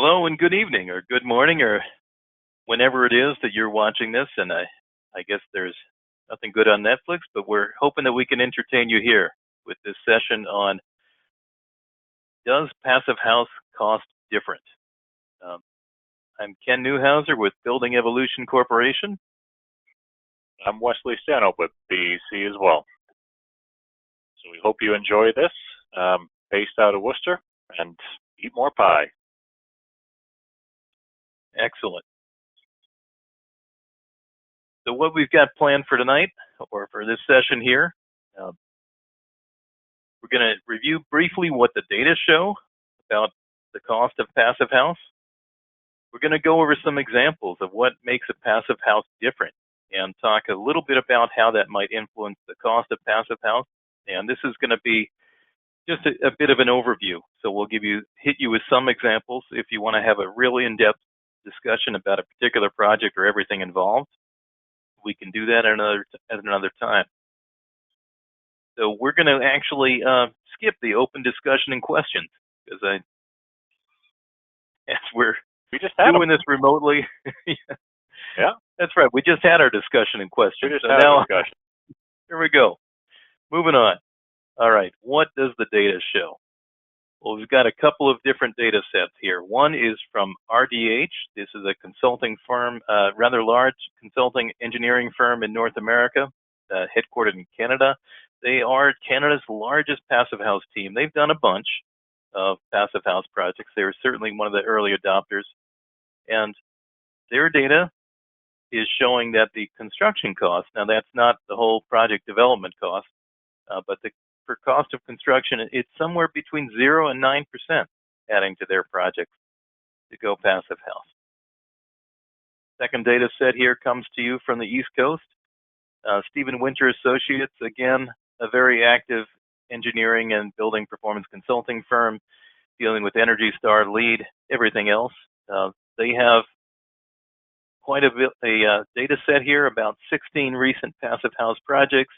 Hello and good evening or good morning or whenever it is that you're watching this. And I guess there's nothing good on Netflix, but we're hoping that we can entertain you here with this session on does passive house cost different? Um, I'm Ken Neuhauser with Building Evolution Corporation. I'm Wesley Stanhope with BEC as well. So we hope you enjoy this, based out of Worcester, and eat more pie. Excellent. So what we've got planned for tonight, or for this session here, we're going to review briefly what the data show about the cost of passive house. We're going to go over some examples of what makes a passive house different and talk a little bit about how that might influence the cost of passive house. And this is going to be just a bit of an overview. So we'll hit you with some examples. If you want to have a really in-depth discussion about a particular project or everything involved, we can do that at another time. So we're going to actually skip the open discussion and questions because as we're doing this remotely. Yeah, that's right. We just had our discussion and questions. We just had a discussion. Here we go. Moving on. All right. What does the data show? Well, we've got a couple of different data sets here. One is from RDH. This is a consulting firm, rather large consulting engineering firm in North America, headquartered in Canada. They are Canada's largest passive house team. They've done a bunch of passive house projects. They were certainly one of the early adopters. And their data is showing that the construction cost, now that's not the whole project development cost, but for cost of construction, it's somewhere between 0 and 9% adding to their projects to go passive house. Second data set here comes to you from the East Coast. Stephen Winter Associates, again, a very active engineering and building performance consulting firm dealing with Energy Star, LEED, everything else. They have quite a data set here, about 16 recent passive house projects,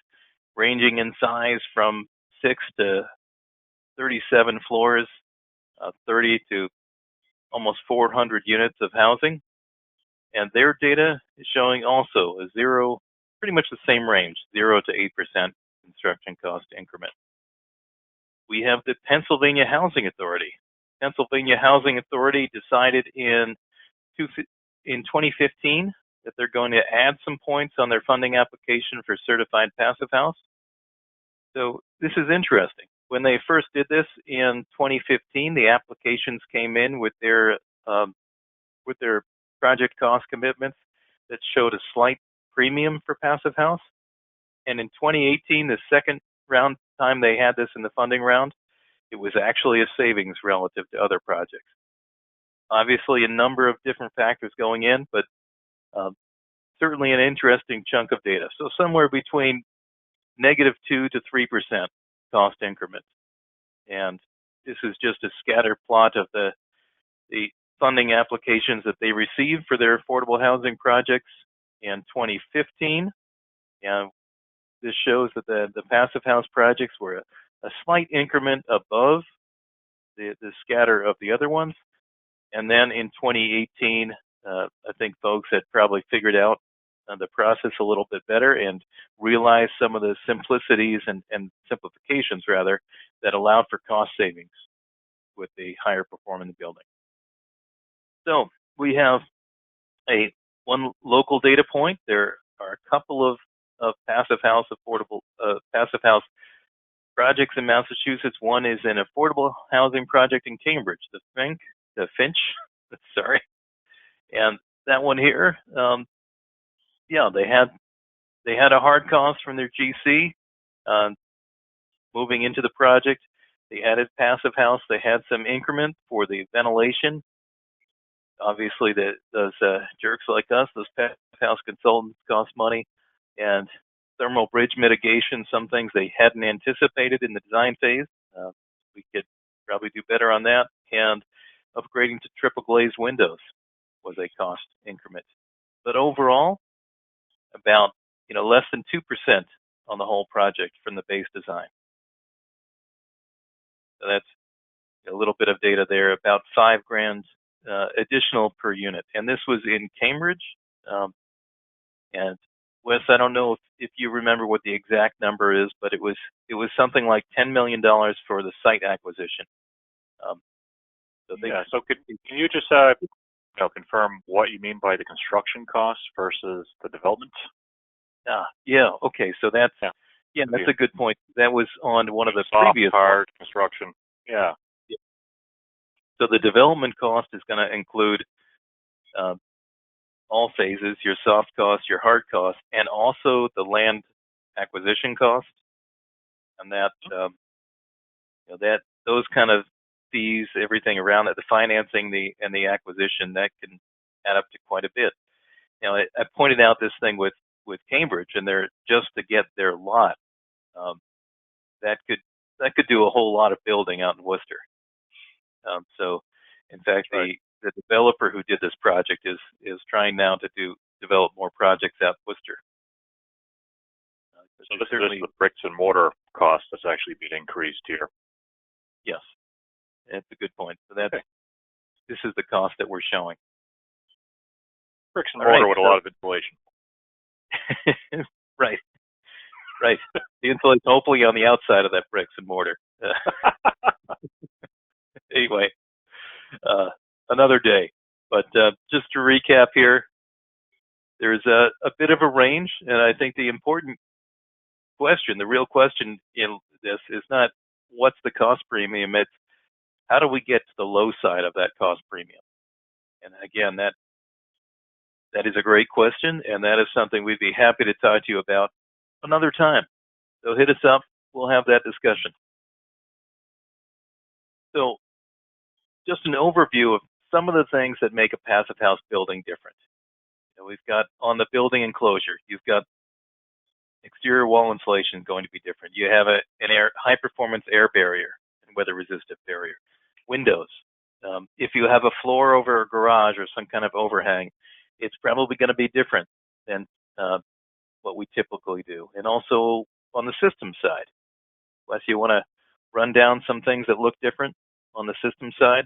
ranging in size from 6 to 37 floors, 30 to almost 400 units of housing. And their data is showing also a pretty much the same range, 0 to 8% construction cost increment. We have the Pennsylvania Housing Authority. Pennsylvania Housing Authority decided in 2015 that they're going to add some points on their funding application for certified passive house. So this is interesting. When they first did this in 2015, the applications came in with their project cost commitments that showed a slight premium for passive house. And in 2018, the second time they had this in the funding round, it was actually a savings relative to other projects. Obviously, a number of different factors going in, but certainly an interesting chunk of data. So somewhere between -2 to 3% cost increment. And this is just a scatter plot of the funding applications that they received for their affordable housing projects in 2015. And this shows that the passive house projects were a slight increment above the scatter of the other ones. And then in 2018, I think folks had probably figured out the process a little bit better and realized some of the simplicities and simplifications, rather, that allowed for cost savings with the higher performing building. So we have one local data point. There are a couple of passive house projects in Massachusetts. One is an affordable housing project in Cambridge, the Finch, sorry. And that one here, they had a hard cost from their GC moving into the project. They added passive house. They had some increment for the ventilation. Obviously, those jerks like us, those passive house consultants, cost money. And thermal bridge mitigation, some things they hadn't anticipated in the design phase. We could probably do better on that. And upgrading to triple glazed windows was a cost increment. But overall, about less than 2% on the whole project from the base design. So that's a little bit of data there, about $5,000 additional per unit, and this was in Cambridge. And Wes, I don't know if you remember what the exact number is, but it was something like $10 million for the site acquisition. So can you just confirm what you mean by the construction costs versus the development? Yeah. Okay. So that's a good point. That was on one of the previous hard construction. Yeah. So the development cost is going to include all phases, your soft cost, your hard cost, and also the land acquisition cost. And that those kind of fees, everything around it, the financing, and the acquisition, that can add up to quite a bit. I pointed out this thing with Cambridge, and they're just to get their lot. That could do a whole lot of building out in Worcester. So, in fact, the developer who did this project is trying now to develop more projects out in Worcester. So this is the bricks and mortar cost that's actually being increased here. Yes, that's a good point. So this is the cost that we're showing. Bricks and mortar with a lot of insulation. Right. The insulation hopefully on the outside of that bricks and mortar. Anyway, another day. But just to recap here, there's a bit of a range, and I think the important question, the real question in this is not what's the cost premium, it's how do we get to the low side of that cost premium? And again, that is a great question, and that is something we'd be happy to talk to you about another time. So hit us up, we'll have that discussion. So just an overview of some of the things that make a passive house building different. We've got on the building enclosure, you've got exterior wall insulation going to be different. You have an high performance air barrier and weather resistant barrier. Windows. If you have a floor over a garage or some kind of overhang, it's probably going to be different than what we typically do. And also on the system side. Wes, you want to run down some things that look different on the system side?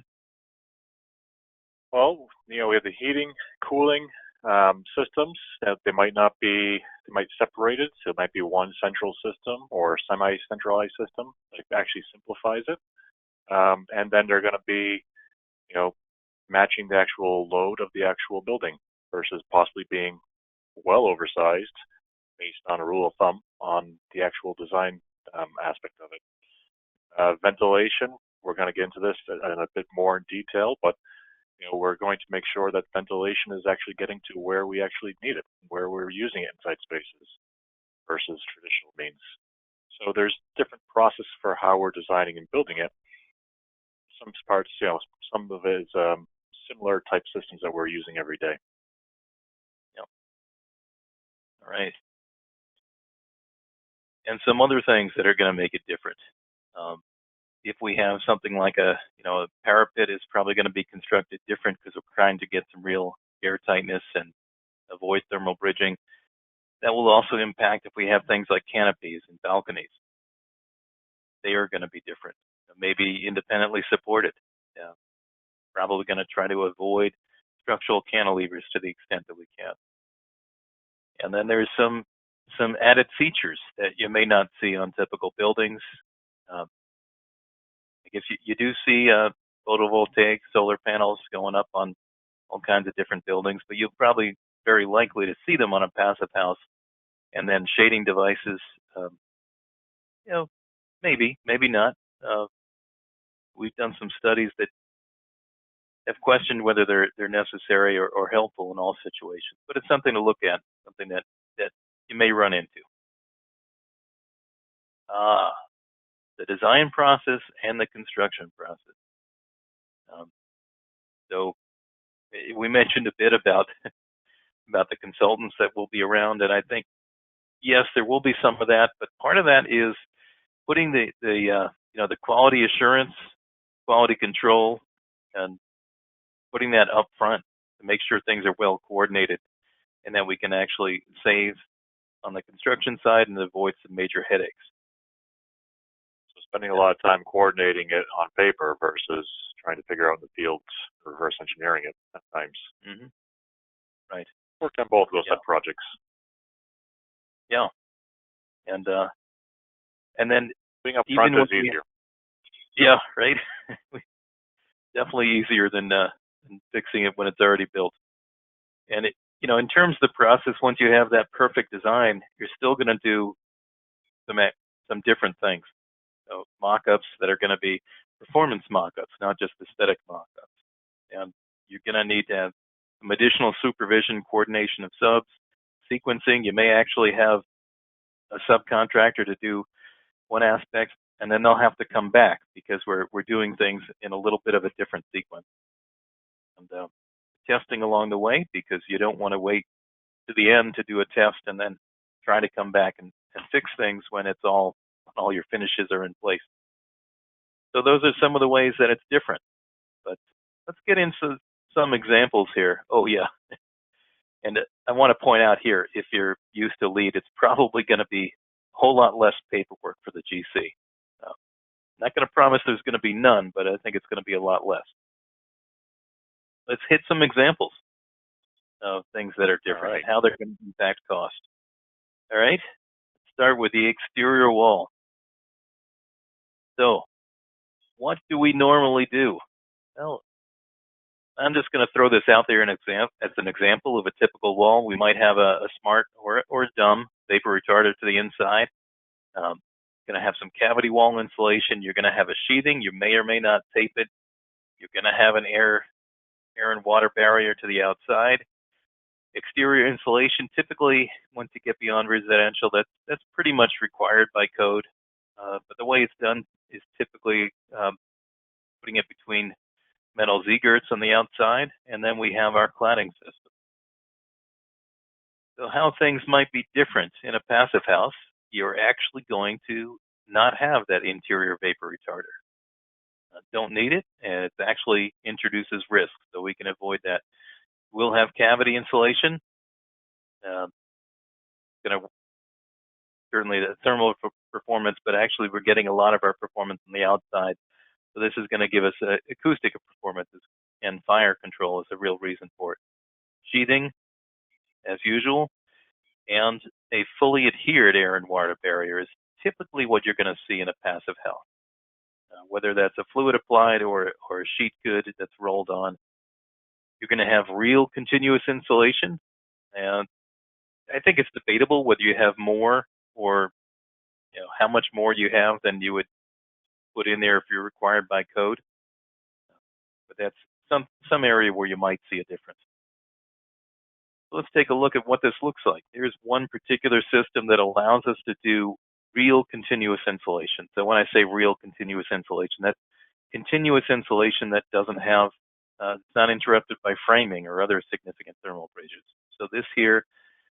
Well, we have the heating, cooling systems. They might separate it, so it might be one central system or semi-centralized system. It actually simplifies it. And then they're going to be, matching the actual load of the actual building versus possibly being well oversized based on a rule of thumb on the actual design aspect of it. Ventilation, we're going to get into this in a bit more in detail, but we're going to make sure that ventilation is actually getting to where we actually need it, where we're using it inside spaces versus traditional means. So there's different process for how we're designing and building it. Some parts, some of it is similar type systems that we're using every day. Yep. All right. And some other things that are going to make it different. If we have something like a parapet is probably going to be constructed different because we're trying to get some real air tightness and avoid thermal bridging. That will also impact if we have things like canopies and balconies. They are going to be different, maybe independently supported. Probably going to try to avoid structural cantilevers to the extent that we can. And then there's some added features that you may not see on typical buildings. I guess you do see photovoltaic solar panels going up on all kinds of different buildings, but you're probably very likely to see them on a passive house. And then shading devices, maybe not. We've done some studies that have questioned whether they're necessary or helpful in all situations, but it's something to look at, something that you may run into. The design process and the construction process. So we mentioned a bit about the consultants that will be around, and I think yes, there will be some of that, but part of that is putting the quality assurance, quality control, and putting that up front to make sure things are well coordinated, and that we can actually save on the construction side and avoid some major headaches. spending a lot of time coordinating it on paper versus trying to figure out in the field, reverse engineering it at times. Mm-hmm. Right. Worked on both of those type projects. Yeah. And then being upfront is easier. Yeah, right. Definitely easier than fixing it when it's already built. And in terms of the process, once you have that perfect design, you're still going to do some different things. So mock-ups that are going to be performance mock-ups, not just aesthetic mock-ups. And you're going to need to have some additional supervision, coordination of subs, sequencing. You may actually have a subcontractor to do one aspect, and then they'll have to come back because we're doing things in a little bit of a different sequence. And testing along the way, because you don't want to wait to the end to do a test and then try to come back and fix things when it's all your finishes are in place. So those are some of the ways that it's different. But let's get into some examples here. Oh yeah, and I want to point out here, if you're used to LEED, it's probably going to be a whole lot less paperwork for the GC. Not going to promise there's going to be none, but I think it's going to be a lot less. Let's hit some examples of things that are different and how they're going to impact cost. All right, let's start with the exterior wall. So, what do we normally do? Well, I'm just going to throw this out there as an example of a typical wall. We might have a smart or a dumb vapor retarder to the inside. Going to have some cavity wall insulation. You're going to have a sheathing. You may or may not tape it. You're going to have an air and water barrier to the outside. Exterior insulation, typically, once you get beyond residential, that's pretty much required by code. But the way it's done is typically putting it between metal Z-girts on the outside, and then we have our cladding system. So how things might be different in a passive house, you're actually going to not have that interior vapor retarder. Don't need it, and it actually introduces risk, so we can avoid that. We'll have cavity insulation. Certainly the thermal performance, but actually we're getting a lot of our performance on the outside. So this is going to give us acoustic performance, and fire control is a real reason for it. Sheathing, as usual, and a fully adhered air and water barrier is typically what you're going to see in a passive house. Whether that's a fluid applied or a sheet good that's rolled on, you're going to have real continuous insulation. And I think it's debatable whether you have more or how much more you have than you would put in there if you're required by code. But that's some area where you might see a difference. So let's take a look at what this looks like. There's one particular system that allows us to do real continuous insulation. So when I say real continuous insulation, that's continuous insulation that doesn't have, it's not interrupted by framing or other significant thermal abrasions. So this here,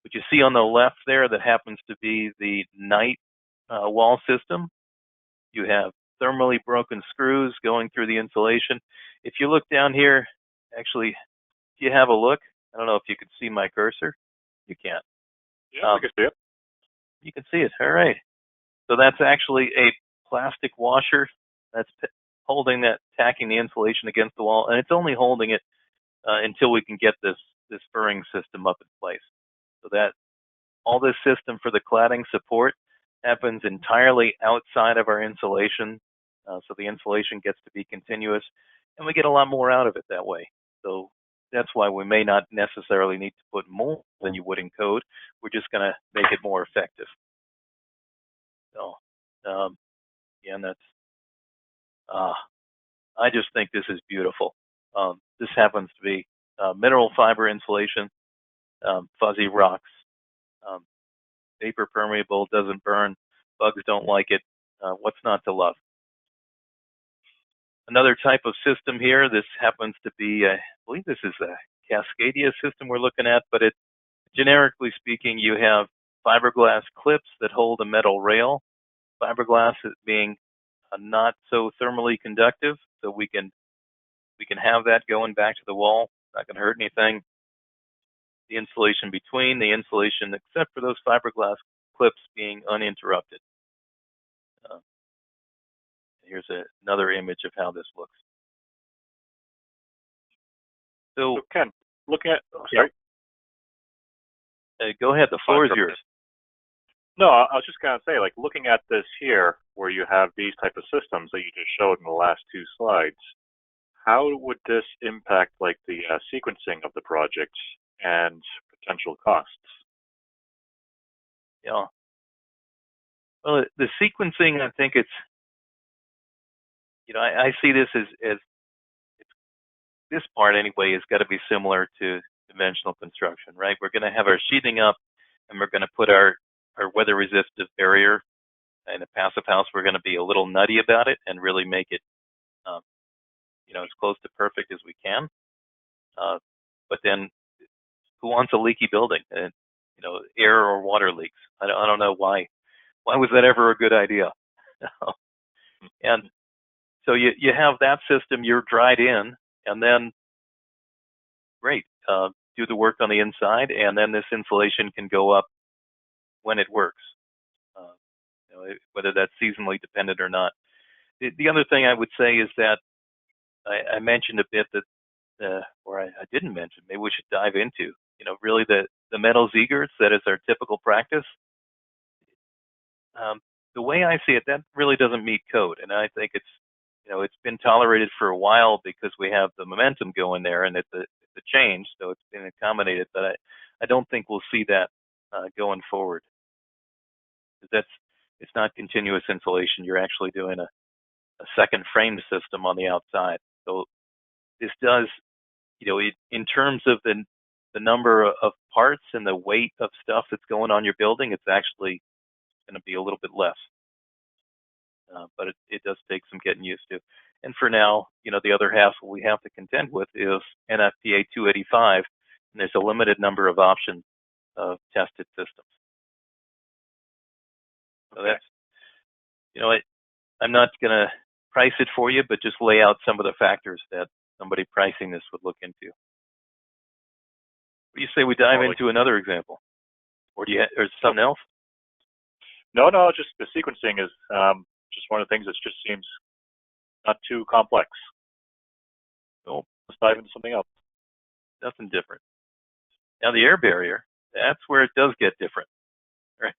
what you see on the left there, that happens to be the night wall system. You have thermally broken screws going through the insulation. If you look down here, actually, if you have a look, I don't know if you can see my cursor. You can't. Yeah, I can see it. You can see it. All right. So that's actually a plastic washer that's holding that, tacking the insulation against the wall, and it's only holding it until we can get this furring system up in place. So that all this system for the cladding support happens entirely outside of our insulation, so the insulation gets to be continuous, and we get a lot more out of it that way. So that's why we may not necessarily need to put more than you would in code. We're just going to make it more effective. So, again, that's, I just think this is beautiful. This happens to be mineral fiber insulation, fuzzy rocks, vapor permeable, doesn't burn, bugs don't like it. What's not to love? Another type of system here, this happens to be, I believe this is a Cascadia system we're looking at, but generically speaking, you have fiberglass clips that hold a metal rail. Fiberglass is being not so thermally conductive, so we can have that going back to the wall. Not going to hurt anything. The insulation between, the insulation except for those fiberglass clips being uninterrupted. Here's another image of how this looks. So Ken, looking at, sorry. Go ahead, the floor is yours. No, I was just going to say, like, looking at this here, where you have these type of systems that you just showed in the last two slides, how would this impact, like, the sequencing of the project and potential costs? Yeah. Well, the sequencing, I think it's, I see this as this part anyway has got to be similar to conventional construction, right? We're going to have our sheathing up, and we're going to put our weather resistive barrier. In a passive house, we're going to be a little nutty about it and really make it, as close to perfect as we can. But then, who wants a leaky building? And air or water leaks. I don't know why. Why was that ever a good idea? And so you have that system. You're dried in, and then great. Do the work on the inside, and then this insulation can go up when it works, whether that's seasonally dependent or not. The other thing I would say is that I mentioned a bit that, or I didn't mention, maybe we should dive into, really the metal Ziegers, that is our typical practice. The way I see it, that really doesn't meet code, and I think it's been tolerated for a while because we have the momentum going there, and it's a change, so it's been accommodated. But I don't think we'll see that going forward. It's not continuous insulation. You're actually doing a second frame system on the outside. So this does, in terms of the number of parts and the weight of stuff that's going on your building, it's actually going to be a little bit less. But it does take some getting used to. And for now, the other half we have to contend with is NFPA 285, and there's a limited number of options of tested systems. So that's, I'm not going to price it for you, but just lay out some of the factors that somebody pricing this would look into. What do you say we dive into another example? Or or something else? No, just the sequencing is just one of the things that just seems not too complex. So let's dive into something else. Nothing different. Now the air barrier, that's where it does get different, right?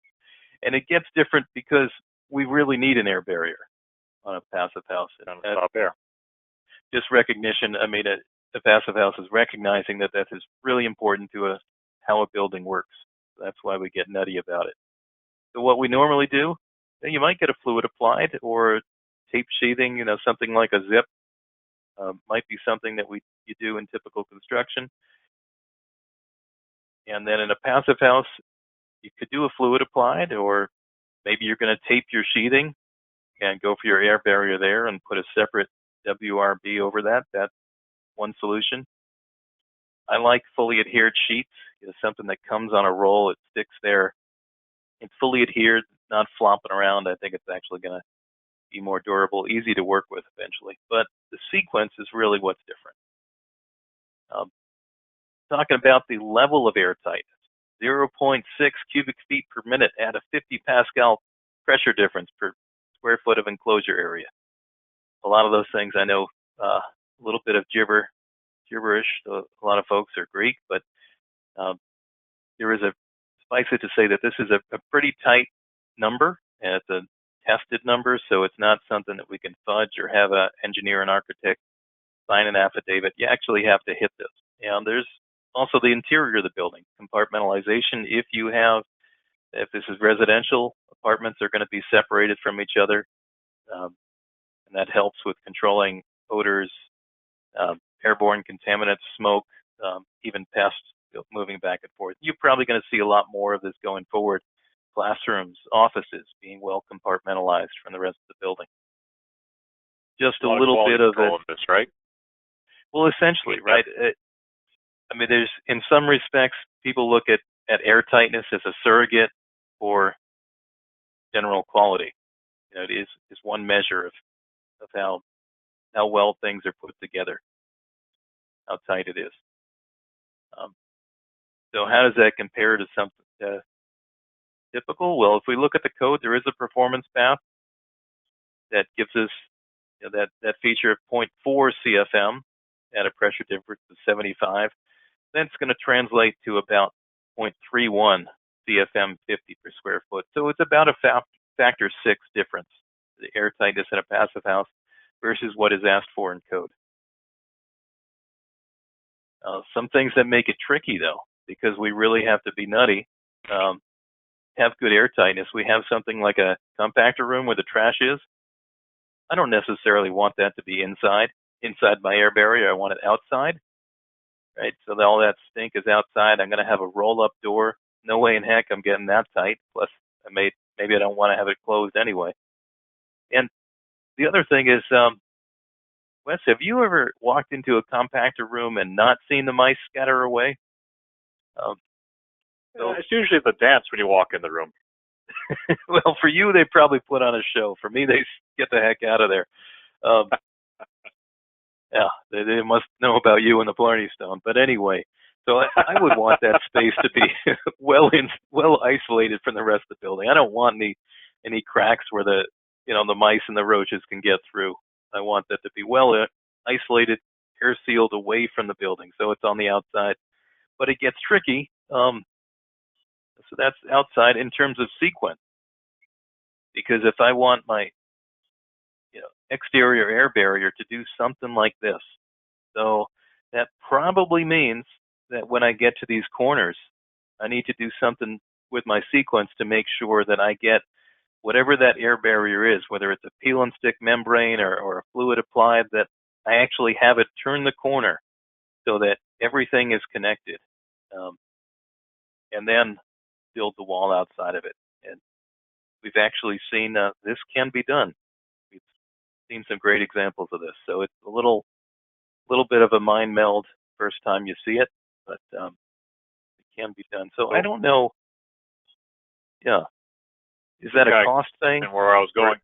And it gets different because we really need an air barrier on a passive house. Stop air. Just recognition. I mean, the passive house is recognizing that is really important to how a building works. That's why we get nutty about it. So what we normally do, you might get a fluid applied or tape sheathing, something like a zip. Might be something that you do in typical construction. And then in a passive house, you could do a fluid applied, or maybe you're going to tape your sheathing and go for your air barrier there and put a separate WRB over that. That's one solution. I like fully adhered sheets. Something that comes on a roll, it sticks there. It's fully adhered, not flopping around. I think it's actually going to be more durable, easy to work with eventually. But the sequence is really what's different. Talking about the level of airtightness, 0.6 cubic feet per minute at a 50 Pascal pressure difference per square foot of enclosure area. A lot of those things I know a little bit of gibberish. A lot of folks are Greek, but there is suffice it to say that this is a pretty tight number, and it's a tested number, so it's not something that we can fudge or have an engineer and architect sign an affidavit. You actually have to hit this. And there's also the interior of the building, compartmentalization. If this is residential, apartments are going to be separated from each other, and that helps with controlling odors, airborne contaminants, smoke, even pests moving back and forth. You're probably going to see a lot more of this going forward. Classrooms, offices being well compartmentalized from the rest of the building. Just a little bit of this, right? Well, essentially, right? I mean, there's, in some respects, people look at air tightness as a surrogate for general quality. It is one measure of how well things are put together, how tight it is. So how does that compare to something typical? Well, if we look at the code, there is a performance path that gives us that feature of 0.4 CFM at a pressure difference of 75, that's going to translate to about 0.31 CFM 50 per square foot. So it's about a factor 6 difference, the air tightness in a passive house versus what is asked for in code. Some things that make it tricky, though, because we really have to be nutty, have good air tightness. We have something like a compactor room where the trash is. I don't necessarily want that to be inside my air barrier. I want it outside, right? So that all that stink is outside. I'm going to have a roll-up door. No way in heck I'm getting that tight. Plus, maybe I don't want to have it closed anyway. And the other thing is, Wes, have you ever walked into a compactor room and not seen the mice scatter away? It's usually the dance when you walk in the room. Well, for you, they probably put on a show. For me, they get the heck out of there. Yeah, they must know about you and the Blarney Stone. But anyway, so I would want that space to be well isolated from the rest of the building. I don't want any cracks where the mice and the roaches can get through. I want that to be well isolated, air sealed away from the building, so it's on the outside. But it gets tricky. So that's outside in terms of sequence, because if I want my exterior air barrier to do something like this, so that probably means that when I get to these corners, I need to do something with my sequence to make sure that I get whatever that air barrier is, whether it's a peel and stick membrane or a fluid applied, that I actually have it turn the corner so that everything is connected, and then build the wall outside of it. And we've actually seen this can be done. We've seen some great examples of this. So it's a little bit of a mind meld first time you see it, but it can be done. So I don't know. Yeah. Is that a cost thing? And where I was going.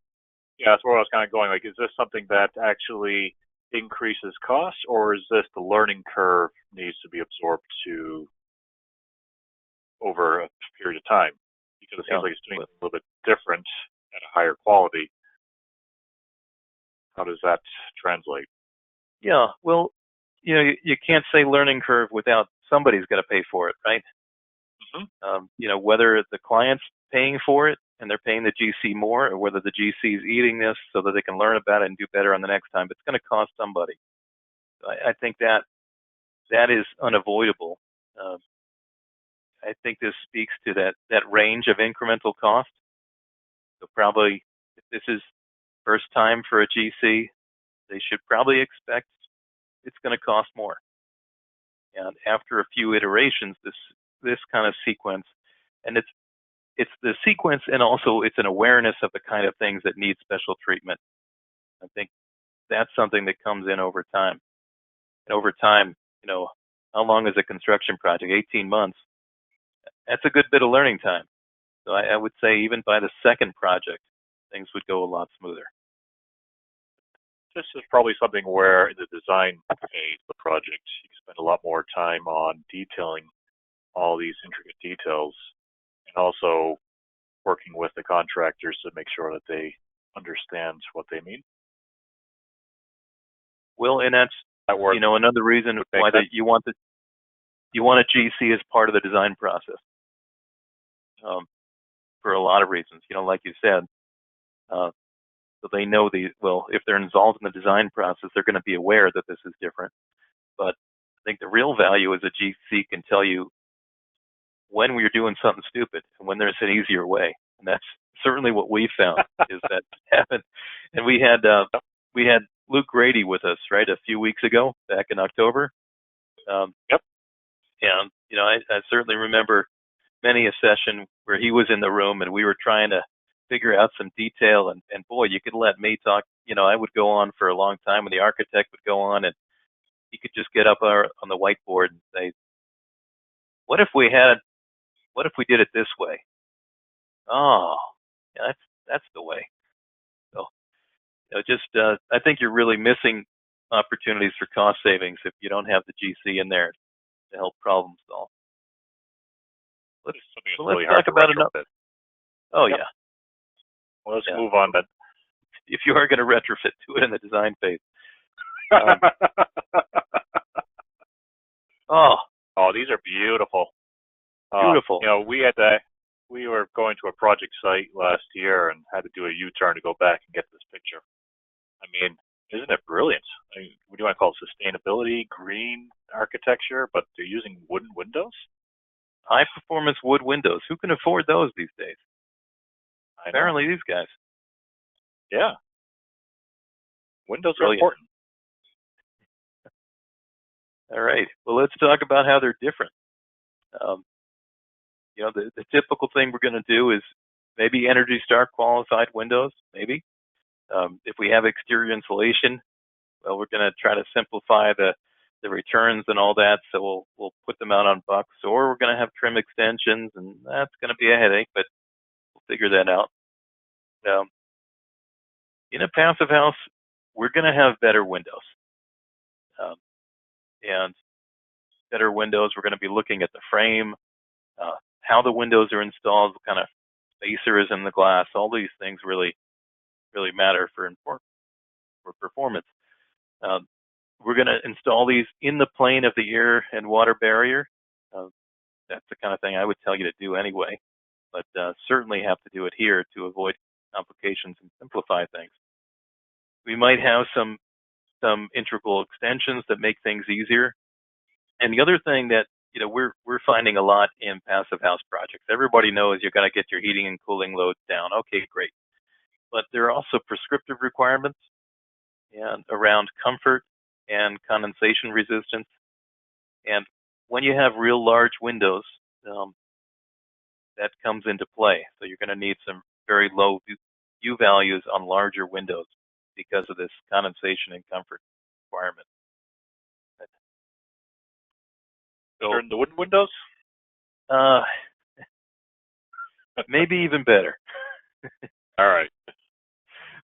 Yeah, that's where I was kind of going. Like, is this something that actually increases costs, or is this the learning curve needs to be absorbed over a period of time? Because it seems like it's doing a little bit different at a higher quality. How does that translate? Yeah, well, you can't say learning curve without somebody's got to pay for it, right? Mm-hmm. Whether the client's paying for it and they're paying the GC more, or whether the GC is eating this so that they can learn about it and do better on the next time, it's going to cost somebody. I think that is unavoidable. I think this speaks to that range of incremental cost. So probably, if this is first time for a GC, they should probably expect it's going to cost more. And after a few iterations, this kind of sequence, and it's the sequence, and also it's an awareness of the kind of things that need special treatment. I think that's something that comes in over time. And over time, how long is a construction project? 18 months. That's a good bit of learning time. So I would say even by the second project, things would go a lot smoother. This is probably something where in the design phase of the project, you can spend a lot more time on detailing all these intricate details, and also working with the contractors to make sure that they understand what they mean. Well, and that's another reason why you want a GC as part of the design process. For a lot of reasons, like you said, so they know if they're involved in the design process, they're going to be aware that this is different. But I think the real value is a GC can tell you when we're doing something stupid and when there's an easier way. And that's certainly what we found is that happened. And we had Luke Grady with us, right, a few weeks ago, back in October. Yep. And, I certainly remember many a session where he was in the room and we were trying to figure out some detail, and boy, you could let me talk. I would go on for a long time, and the architect would go on, and he could just get up on the whiteboard and say, what if we did it this way? Oh, yeah, that's the way. So, I think you're really missing opportunities for cost savings if you don't have the GC in there to help problem solve. Let's really talk about another. Oh, yep. yeah. Well, let's move on then. if you are going to retrofit, do it in the design phase. Oh, these are beautiful. Beautiful. We were going to a project site last year and had to do a U-turn to go back and get this picture. I mean, isn't it brilliant? I mean, what do you want to call it? Sustainability, green architecture, but they're using wooden windows? High performance wood windows. Who can afford those these days? Apparently these guys. Yeah. Windows are important. All right. Well, let's talk about how they're different. The typical thing we're going to do is maybe Energy Star qualified windows, maybe. If we have exterior insulation, well, we're going to try to simplify the returns and all that, so we'll put them out on bucks, or we're going to have trim extensions, and that's going to be a headache, but we'll figure that out. In a passive house, we're going to have better windows. And better windows, we're going to be looking at the frame, how the windows are installed, what kind of spacer is in the glass. All these things really matter for performance. We're going to install these in the plane of the air and water barrier. That's the kind of thing I would tell you to do anyway, but certainly have to do it here to avoid complications and simplify things. We might have some integral extensions that make things easier. And the other thing that we're finding a lot in passive house projects. Everybody knows you've got to get your heating and cooling loads down. Okay, great. But there are also prescriptive requirements and around comfort and condensation resistance. And when you have real large windows, that comes into play. So you're going to need some very low U values on larger windows because of this condensation and comfort requirement. So in the wooden windows? Maybe even better. All right.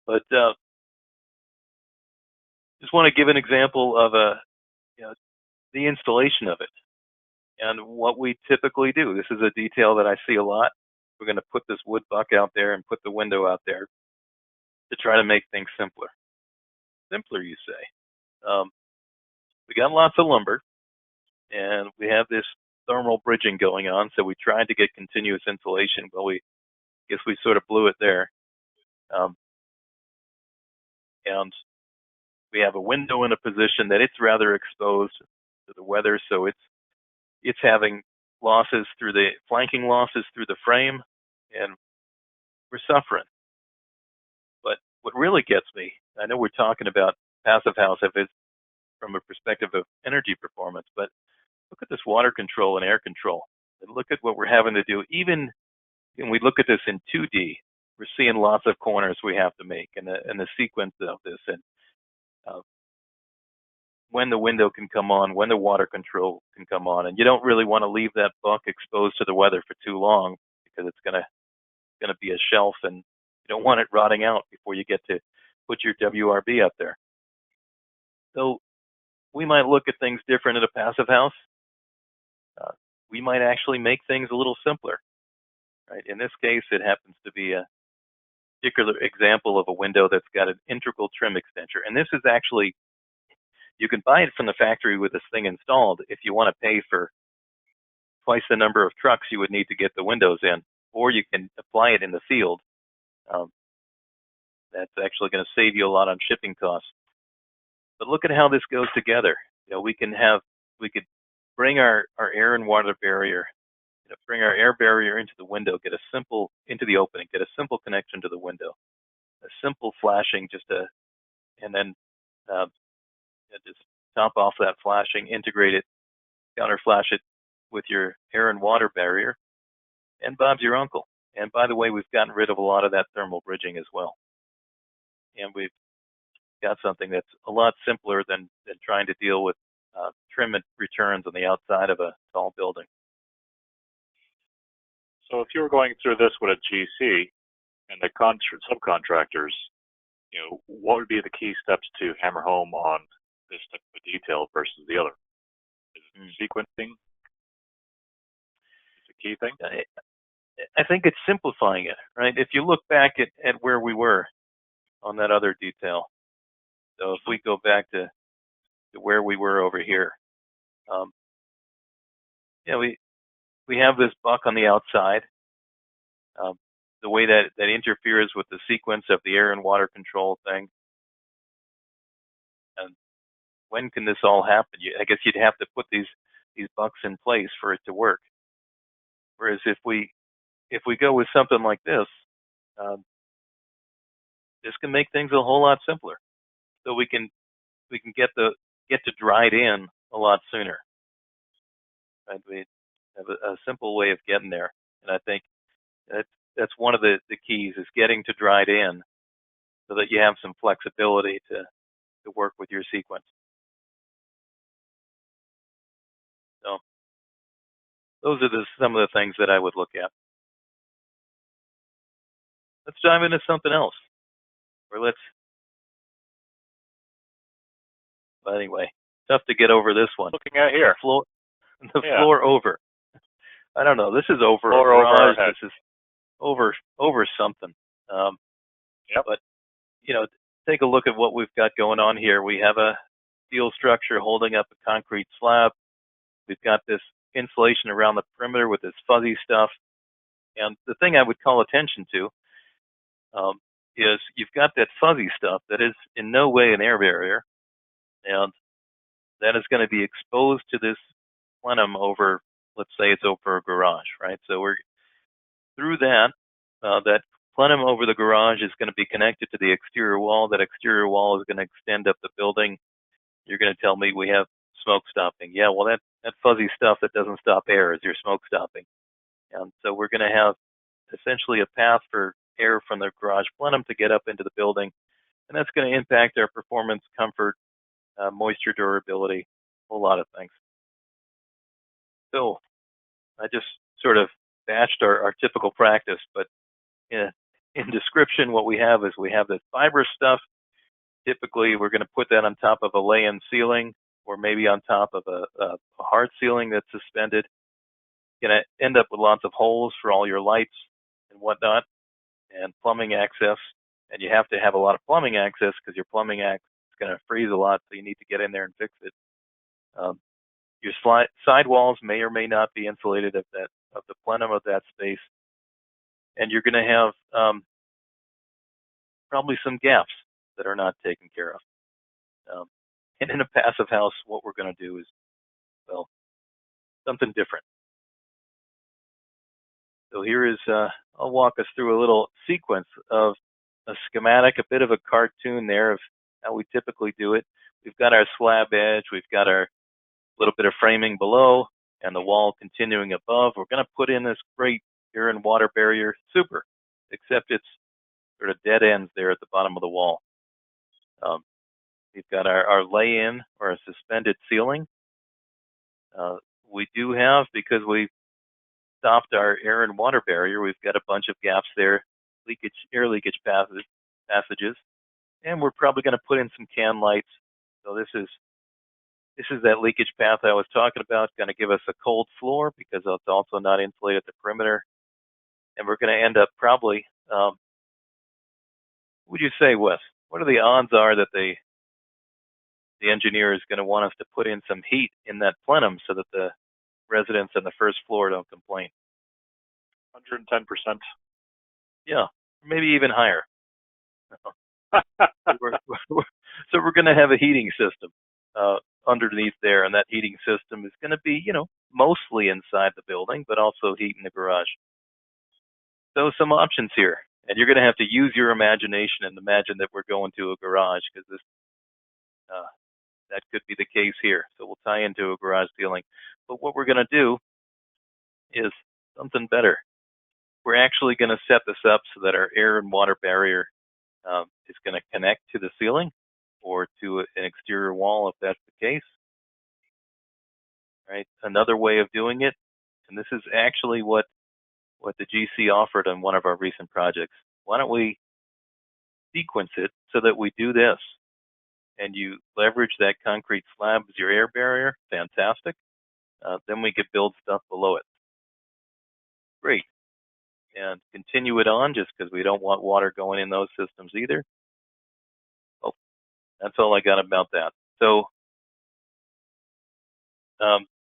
But just want to give an example of the installation of it and what we typically do. This is a detail that I see a lot. We're going to put this wood buck out there and put the window out there to try to make things simpler. Simpler, you say. We got lots of lumber, and we have this thermal bridging going on, so we tried to get continuous insulation. Well, we sort of blew it there. And we have a window in a position that it's rather exposed to the weather, so it's having flanking losses through the frame, and we're suffering. But what really gets me, I know we're talking about passive house if it's from a perspective of energy performance, but look at this water control and air control, and look at what we're having to do. Even when we look at this in 2D, we're seeing lots of corners we have to make, and the sequence of this, and when the window can come on, when the water control can come on, and you don't really want to leave that buck exposed to the weather for too long because it's going to be a shelf, and you don't want it rotting out before you get to put your WRB up there. So we might look at things different in a passive house. We might actually make things a little simpler. Right? In this case, it happens to be a particular example of a window that's got an integral trim extender. And this is actually, you can buy it from the factory with this thing installed if you want to pay for twice the number of trucks you would need to get the windows in, or you can apply it in the field. That's actually going to save you a lot on shipping costs. But look at how this goes together. We could bring our air and water barrier, bring our air barrier into the window, into the opening, get a simple connection to the window, a simple flashing, and then just top off that flashing, integrate it, counter flash it with your air and water barrier, and Bob's your uncle. And by the way, we've gotten rid of a lot of that thermal bridging as well. And we've got something that's a lot simpler than trying to deal with trim and returns on the outside of a tall building. So if you were going through this with a GC and the subcontractors, what would be the key steps to hammer home on this type of detail versus the other? Is it sequencing? Is the key thing? I think it's simplifying it, right? If you look back at where we were, on that other detail. So if we go back to where we were over here, we have this buck on the outside. The way that interferes with the sequence of the air and water control thing. And when can this all happen? I guess you'd have to put these bucks in place for it to work. Whereas if we go with something like this, this can make things a whole lot simpler. So we can get to dried in a lot sooner. Right? We have a simple way of getting there, and I think that's one of the keys, is getting to dried in, so that you have some flexibility to work with your sequence. So those are some of the things that I would look at. Let's dive into something else. But anyway, tough to get over this one. Looking at here. The floor over. I don't know. This is over floor a garage. Over this is over something. Yep. But, take a look at what we've got going on here. We have a steel structure holding up a concrete slab. We've got this insulation around the perimeter with this fuzzy stuff. And the thing I would call attention to is you've got that fuzzy stuff that is in no way an air barrier, and that is going to be exposed to this plenum over, let's say it's over a garage, right? So we're through that plenum over the garage is going to be connected to the exterior wall. That exterior wall is going to extend up the building. You're going to tell me we have smoke stopping. Yeah, well, that fuzzy stuff that doesn't stop air is your smoke stopping. And so we're going to have essentially a path for air from the garage plenum to get up into the building. And that's going to impact our performance, comfort, moisture durability, a whole lot of things. So I just sort of batched our typical practice, but in description, what we have is we have this fibrous stuff. Typically, we're going to put that on top of a lay-in ceiling, or maybe on top of a hard ceiling that's suspended. You're going to end up with lots of holes for all your lights and whatnot, and plumbing access. And you have to have a lot of plumbing access because your plumbing access is going to freeze a lot, so you need to get in there and fix it. Your sidewalls may or may not be insulated of the plenum of that space, and you're going to have probably some gaps that are not taken care of. And in a passive house, what we're going to do is, well, something different. So here is, I'll walk us through a little sequence of a schematic, a bit of a cartoon there of how we typically do it. We've got our slab edge, we've got our little bit of framing below, and the wall continuing above. We're going to put in this great air and water barrier, super, except it's sort of dead ends there at the bottom of the wall. We've got our lay-in or a suspended ceiling. We do have, because we stopped our air and water barrier, we've got a bunch of gaps there, air leakage passages, and we're probably going to put in some can lights. So this is that leakage path I was talking about, going to give us a cold floor because it's also not insulated at the perimeter. And we're going to end up probably, what would you say, Wes? What are the odds are that the engineer is going to want us to put in some heat in that plenum so that the residents on the first floor don't complain? 110%. Yeah, maybe even higher. So we're going to have a heating system underneath there, and that heating system is going to be, mostly inside the building, but also heating the garage. So some options here, and you're going to have to use your imagination and imagine that we're going to a garage, because that could be the case here. So we'll tie into a garage ceiling. But what we're going to do is something better. We're actually going to set this up so that our air and water barrier is going to connect to the ceiling or to an exterior wall if that's the case. Right. Another way of doing it, and this is actually what the GC offered on one of our recent projects. Why don't we sequence it so that we do this, and you leverage that concrete slab as your air barrier? Fantastic. Then we could build stuff below it. Great. And continue it on, just because we don't want water going in those systems either. That's all I got about that. So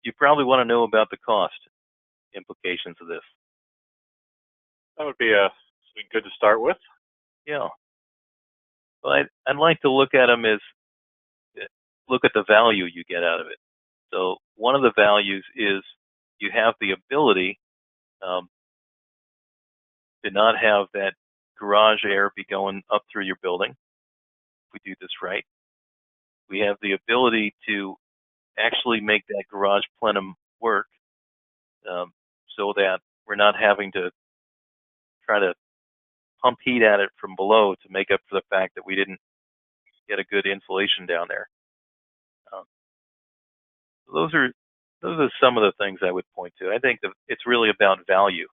you probably want to know about the cost implications of this. That would be something good to start with. Yeah. Well, I'd like to look at them as look at the value you get out of it. So one of the values is you have the ability to not have that garage air be going up through your building. If we do this right, we have the ability to actually make that garage plenum work so that we're not having to try to pump heat at it from below to make up for the fact that we didn't get a good insulation down there. Those are some of the things I would point to. I think that it's really about value.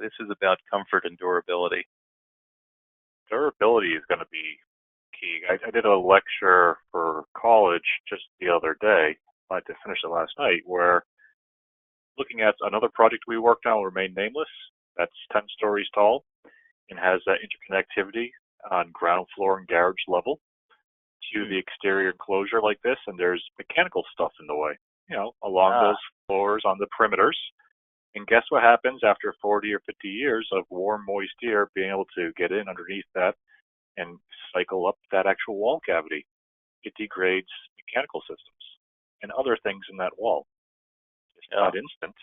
This is about comfort and durability. Durability is going to be key. I did a lecture for college just the other day. I had to finish it last night, where looking at another project we worked on will remain nameless. That's 10 stories tall and has that interconnectivity on ground floor and garage level to the exterior enclosure like this, and there's mechanical stuff in the way, along those floors on the perimeters. And guess what happens after 40 or 50 years of warm, moist air being able to get in underneath that and cycle up that actual wall cavity? It degrades mechanical systems and other things in that wall. It's not instant,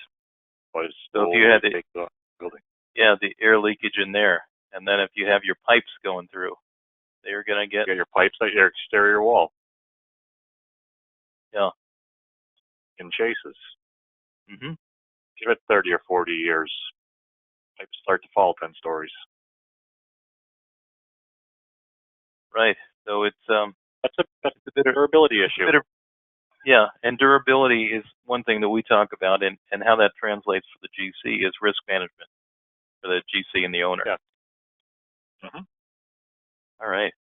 but it's so if you had the building. Yeah, the air leakage in there, and then if you have your pipes going through, they're going to get your pipes at your exterior wall. Yeah. In chases. Mm-hmm. Give it 30 or 40 years, pipes start to fall 10 stories. Right. So it's that's a bit of durability issue. Yeah, and durability is one thing that we talk about, and how that translates for the GC is risk management for the GC and the owner. Yeah. Mm-hmm. All right.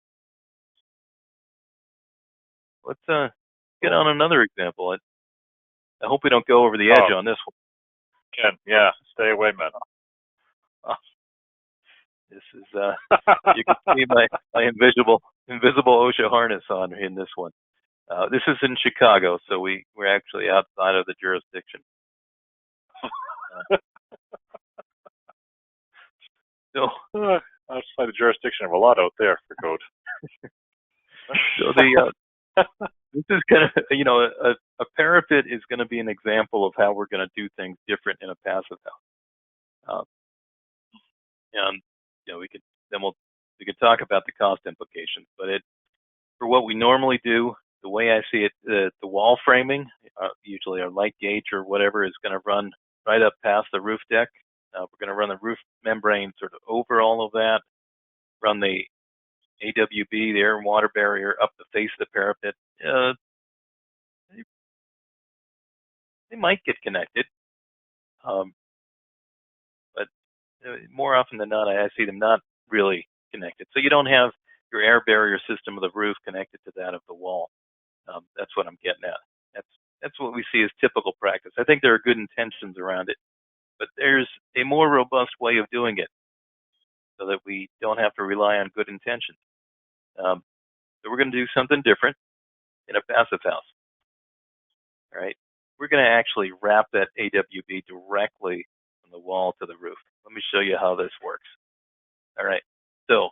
Let's get on another example. I hope we don't go over the edge on this one. Ken, yeah, stay away, man. This is you can see my invisible OSHA harness on in this one. This is in Chicago, so we're actually outside of the jurisdiction. So outside the jurisdiction of a lot out there for code. So this is kind of a parapet is going to be an example of how we're going to do things different in a passive house. And we could talk about the cost implications, but for what we normally do, the way I see it, the wall framing, usually our light gauge or whatever, is going to run right up past the roof deck. We're going to run the roof membrane sort of over all of that, run the AWB, the air and water barrier, up the face of the parapet. They might get connected, but more often than not, I see them not really connected. So you don't have your air barrier system of the roof connected to that of the wall. That's what I'm getting at. That's what we see as typical practice. I think there are good intentions around it, but there's a more robust way of doing it so that we don't have to rely on good intentions. So we're going to do something different in a passive house. All right. We're going to actually wrap that AWB directly from the wall to the roof. Let me show you how this works. All right. So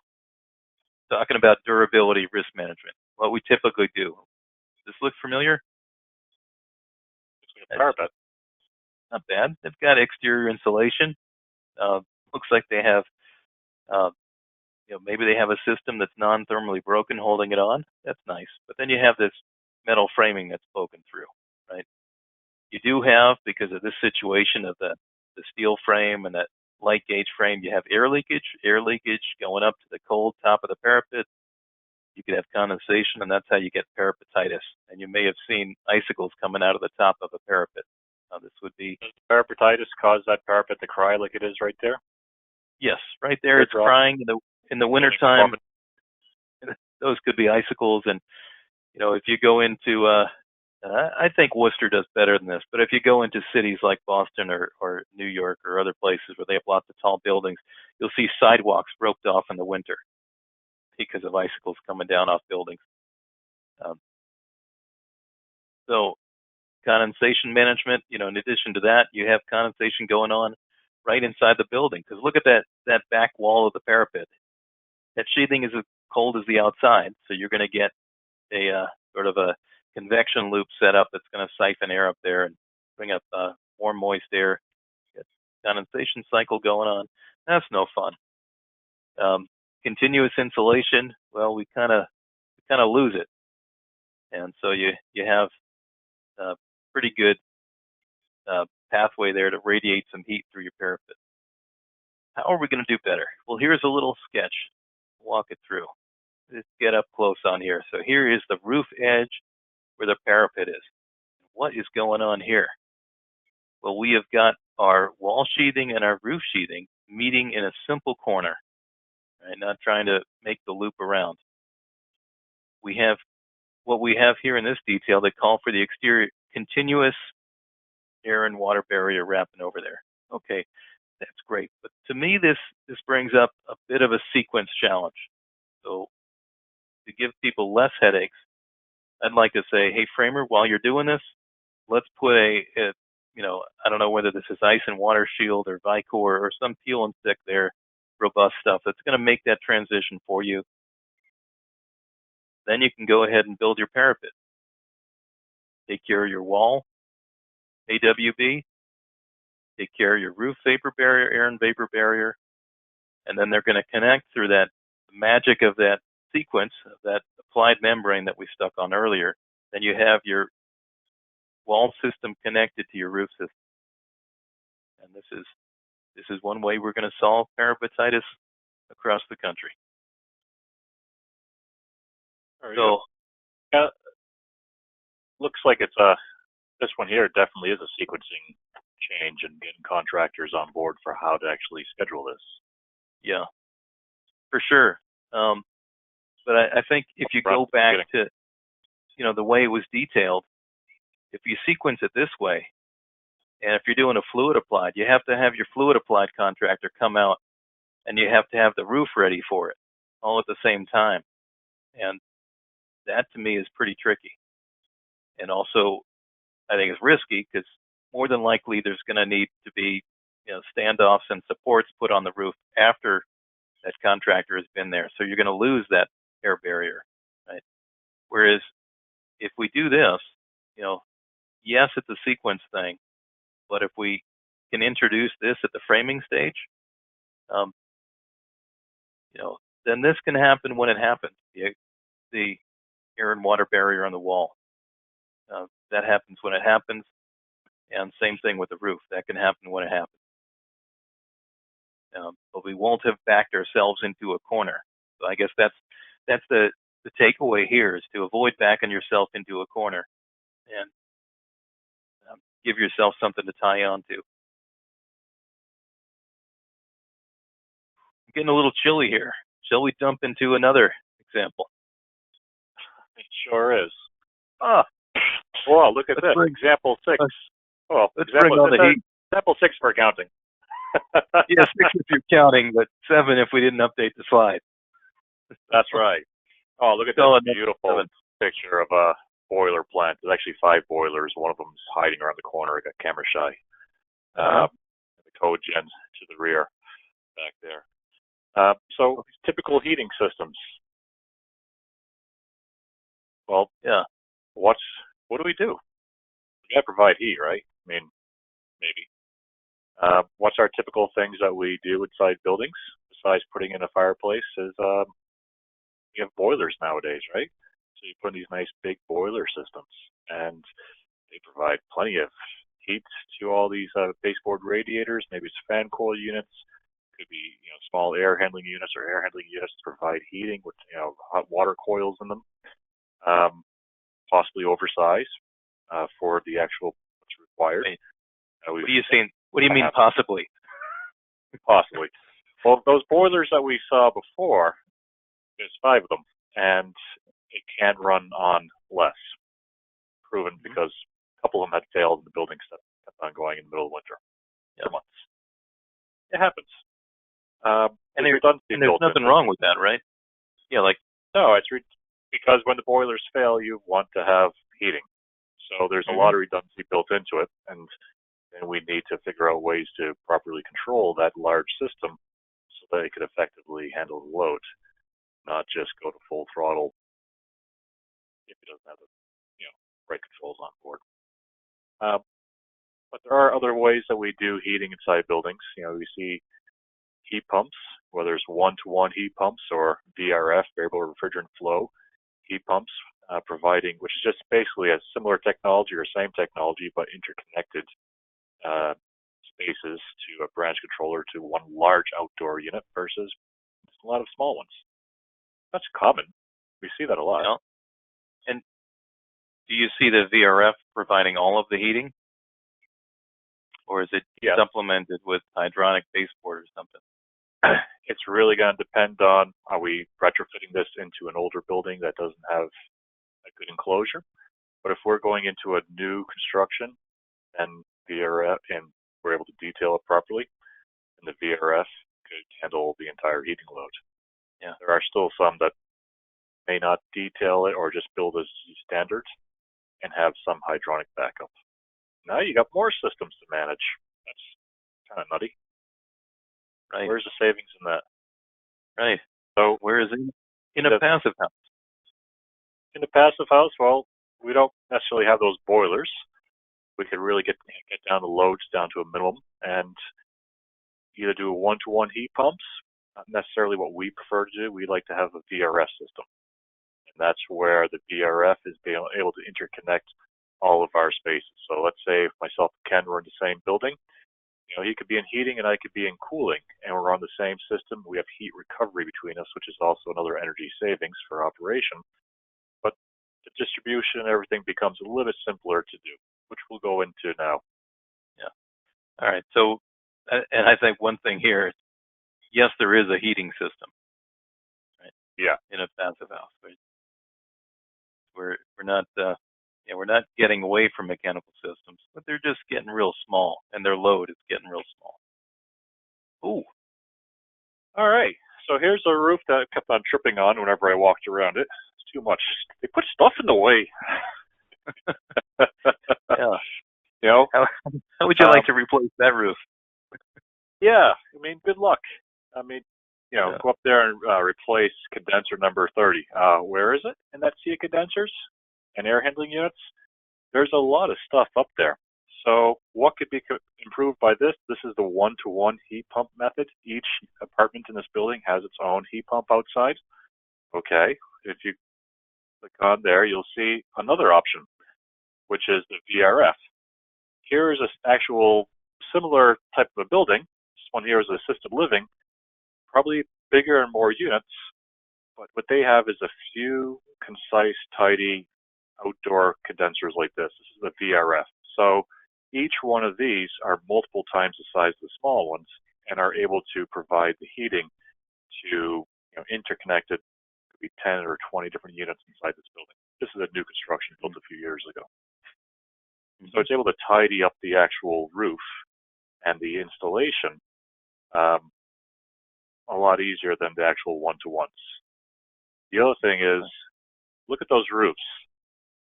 talking about durability risk management, what we typically do. Does this look familiar? Parapet. Not bad. They've got exterior insulation. Looks like they have, maybe they have a system that's non-thermally broken holding it on. That's nice. But then you have this metal framing that's spoken through, right? You do have, because of this situation of the steel frame and that light gauge frame, you have air leakage going up to the cold top of the parapet. You could have condensation, and that's how you get parapetitis. And you may have seen icicles coming out of the top of a parapet. This would be... Does parapetitis cause that parapet to cry like it is right there? Yes, right there it's crying. In the wintertime, those could be icicles. And, if you go into... I think Worcester does better than this, but if you go into cities like Boston or New York or other places where they have lots of tall buildings, you'll see sidewalks roped off in the winter because of icicles coming down off buildings. Um, so condensation management, in addition to that, you have condensation going on right inside the building. Because look at that back wall of the parapet. That sheathing is as cold as the outside, so you're going to get a sort of a convection loop set up that's going to siphon air up there and bring up warm, moist air. Get condensation cycle going on. That's no fun. Continuous insulation, well, we kind of lose it, and so you have a pretty good pathway there to radiate some heat through your parapet. How are we going to do better? Well, here's a little sketch. Walk it through. Let's get up close on here. So here is the roof edge where the parapet is. What is going on here? Well, we have got our wall sheathing and our roof sheathing meeting in a simple corner, right? Not trying to make the loop around. We have what we have here in this detail that call for the exterior continuous air and water barrier wrapping over there. Okay, that's great. But to me, this brings up a bit of a sequence challenge. So to give people less headaches, I'd like to say, hey, framer, while you're doing this, let's put I don't know whether this is ice and water shield or Vicor or some peel and stick there, robust stuff that's going to make that transition for you. Then you can go ahead and build your parapet. Take care of your wall, AWB. Take care of your roof vapor barrier, air and vapor barrier. And then they're going to connect through that magic of that sequence, of that applied membrane that we stuck on earlier. Then you have your wall system connected to your roof system. And this is one way we're going to solve parapetitis across the country. So, looks like it's this one here definitely is a sequencing change and getting contractors on board for how to actually schedule this. Yeah, for sure. But I think if you go back to, the way it was detailed, if you sequence it this way, and if you're doing a fluid applied, you have to have your fluid applied contractor come out, and you have to have the roof ready for it all at the same time. And that to me is pretty tricky. And also, I think it's risky because more than likely there's going to need to be, standoffs and supports put on the roof after that contractor has been there. So you're going to lose that air barrier, right? Whereas if we do this, yes, it's a sequence thing, but if we can introduce this at the framing stage, then this can happen when it happens. The air and water barrier on the wall. That happens when it happens, and same thing with the roof. That can happen when it happens. But we won't have backed ourselves into a corner. So I guess that's the takeaway here, is to avoid backing yourself into a corner and give yourself something to tie on to. I'm getting a little chilly here. Shall we jump into another example? It sure is. Ah, wow, look at this. Example 6. Well, let's bring on the heat. Example 6 for counting. Yeah, 6 if you're counting, but 7 if we didn't update the slide. That's right. Oh, look at this beautiful picture of a boiler plant. There's actually 5 boilers. One of them's hiding around the corner. I got camera shy. The cogen to the rear back there. So typical heating systems. Well, yeah. What do we do? We got to provide heat, right? I mean, maybe. What's our typical things that we do inside buildings besides putting in a fireplace? Is we have boilers nowadays, right? So you put in these nice big boiler systems, and they provide plenty of heat to all these baseboard radiators. Maybe it's fan coil units. Could be small air handling units or air handling units to provide heating with hot water coils in them. Possibly oversized for the actual what's required. Right. What do you mean possibly? Possibly. Well, those boilers that we saw before, there's 5 of them, and it can run on less. Proven because a couple of them had failed and the building kept on going in the middle of winter for months. It happens. And there's nothing wrong with that, right? Yeah, no, because when the boilers fail, you want to have heating. So there's a lot of redundancy built into it, and we need to figure out ways to properly control that large system so that it could effectively handle the load, not just go to full throttle if it doesn't have the right controls on board. But there are other ways that we do heating inside buildings. We see heat pumps, whether it's one-to-one heat pumps or VRF, variable refrigerant flow heat pumps, providing, which is just basically a similar technology or same technology, but interconnected spaces to a branch controller to one large outdoor unit versus a lot of small ones. That's common. We see that a lot. Yeah. And do you see the VRF providing all of the heating? Or is it supplemented with hydronic baseboard or something? It's really going to depend on, are we retrofitting this into an older building that doesn't have a good enclosure? But if we're going into a new construction and VRF, and we're able to detail it properly, and the VRF could handle the entire heating load. Yeah. There are still some that may not detail it or just build as standard and have some hydronic backup. Now you got more systems to manage. That's kind of nutty. Right. Where's the savings in that? Right. So where is it in a passive house? In a passive house, well, we don't necessarily have those boilers. We could really get down the loads down to a minimum and either do a one-to-one heat pumps, not necessarily what we prefer to do. We like to have a VRF system. And that's where the VRF is being able to interconnect all of our spaces. So let's say if myself and Ken were in the same building, he could be in heating and I could be in cooling, and we're on the same system. We have heat recovery between us, which is also another energy savings for operation. But the distribution and everything becomes a little bit simpler to do, which we'll go into now. Yeah. All right. So, and I think one thing here, yes, there is a heating system, right? Yeah. In a passive house, right? We're not we're not getting away from mechanical systems, but they're just getting real small, and their load is getting real small. Ooh. All right. So here's a roof that I kept on tripping on whenever I walked around it. It's too much. They put stuff in the way. Yeah. How would you like to replace that roof? Yeah. Good luck. Go up there and replace condenser number 30. Where is it? And that's the condensers and air handling units. There's a lot of stuff up there. So what could be improved by this? This is the one-to-one heat pump method. Each apartment in this building has its own heat pump outside. Okay. If you click on there, you'll see another option, which is the VRF. Here is an actual similar type of a building. This one here is assisted living, probably bigger and more units, but what they have is a few concise, tidy outdoor condensers like this. This is the VRF. So each one of these are multiple times the size of the small ones and are able to provide the heating to interconnected, could be 10 or 20 different units inside this building. This is a new construction built a few years ago. So it's able to tidy up the actual roof and the installation a lot easier than the actual one-to-ones. The other thing is, look at those roofs.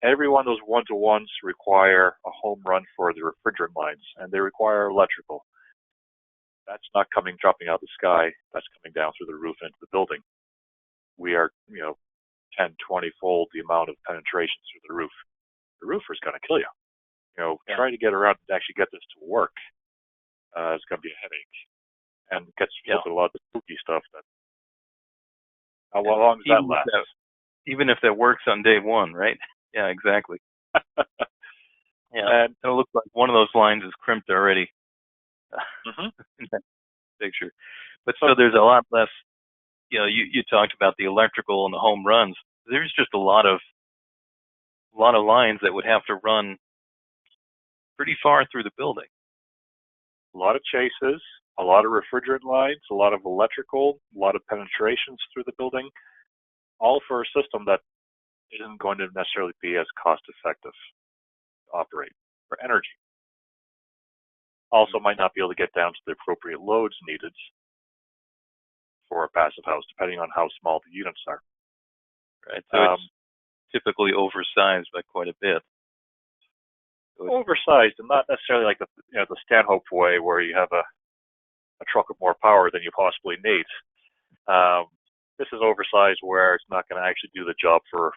Every one of those one-to-ones require a home run for the refrigerant lines, and they require electrical. That's not dropping out of the sky. That's coming down through the roof into the building. We are, 10, 20-fold the amount of penetration through the roof. The roofer's going to kill you. Trying to get around to actually get this to work is going to be a headache. And gets filled with a lot of the spooky stuff. How long does that last? Even if that works on day one, right? Yeah, exactly. And it looks like one of those lines is crimped already in that picture. But so there's a lot less, you talked about the electrical and the home runs. There's just a lot of lines that would have to run pretty far through the building. A lot of chases, a lot of refrigerant lines, a lot of electrical, a lot of penetrations through the building, all for a system that isn't going to necessarily be as cost effective to operate for energy. Also might not be able to get down to the appropriate loads needed for a passive house, depending on how small the units are. Right. So typically oversized by quite a bit. Oversized, and not necessarily like the Stanhope way, where you have a truck with more power than you possibly need. This is oversized where it's not going to actually do the job for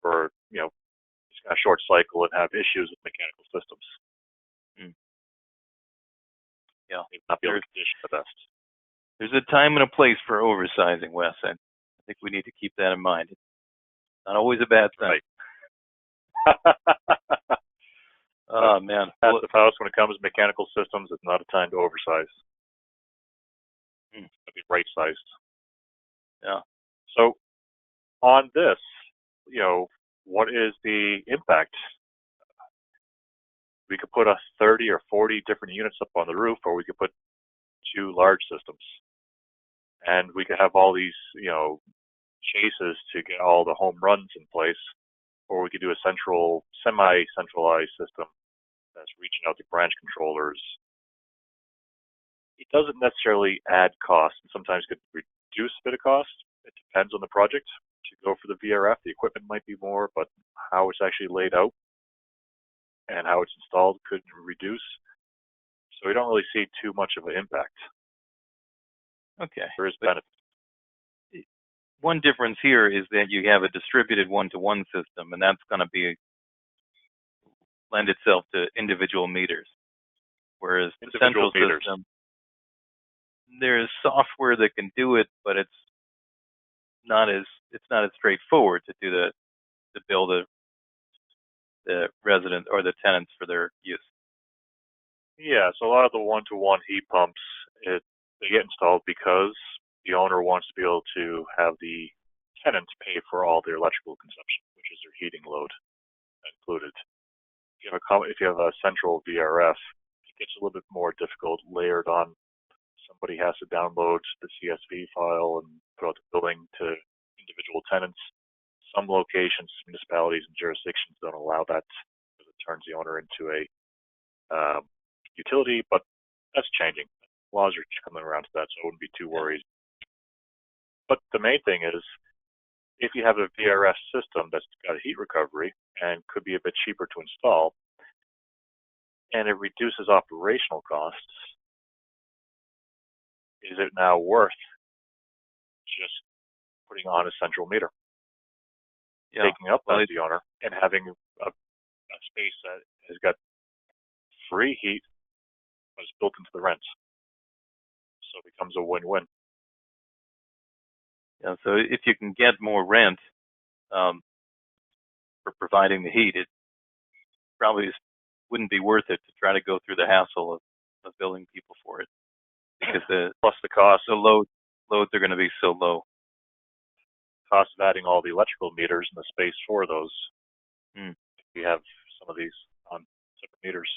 it's going to short cycle and have issues with mechanical systems. Yeah, maybe not be able to condition the best. There's a time and a place for oversizing, Wes. I think we need to keep that in mind. It's not always a bad thing. Right. Oh, man. Passive house, when it comes to mechanical systems, it's not a time to oversize. It's going to be right-sized. Yeah. So on this, what is the impact? We could put 30 or 40 different units up on the roof, or we could put 2 large systems. And we could have all these, chases to get all the home runs in place, or we could do a semi-centralized system that's reaching out to branch controllers. It doesn't necessarily add cost, and sometimes could reduce a bit of cost. It depends on the project. To go for the VRF, the equipment might be more, but how it's actually laid out and how it's installed could reduce. So we don't really see too much of an impact. Okay. There is benefit. One difference here is that you have a distributed one-to-one system, and that's going to lend itself to individual meters. Whereas the central system, there's software that can do it, but it's not as straightforward to bill the resident or the tenants for their use. Yeah, so a lot of the one-to-one heat pumps, they get installed because the owner wants to be able to have the tenants pay for all their electrical consumption, which is their heating load included. If you have a central VRF, it gets a little bit more difficult, layered on. Somebody has to download the CSV file and put out the billing to individual tenants. Some locations, municipalities, and jurisdictions don't allow that because it turns the owner into a utility, but that's changing. Laws are coming around to that, so I wouldn't be too worried. But the main thing is, if you have a VRF system that's got a heat recovery and could be a bit cheaper to install, and it reduces operational costs, is it now worth just putting on a central meter? Taking up as the owner and having a space that has got free heat but is built into the rent. So it becomes a win-win. Yeah, so if you can get more rent for providing the heat, it probably wouldn't be worth it to try to go through the hassle of billing people for it, because plus the cost, the loads are going to be so low. Cost of adding all the electrical meters and the space for those. We have some of these on separate meters.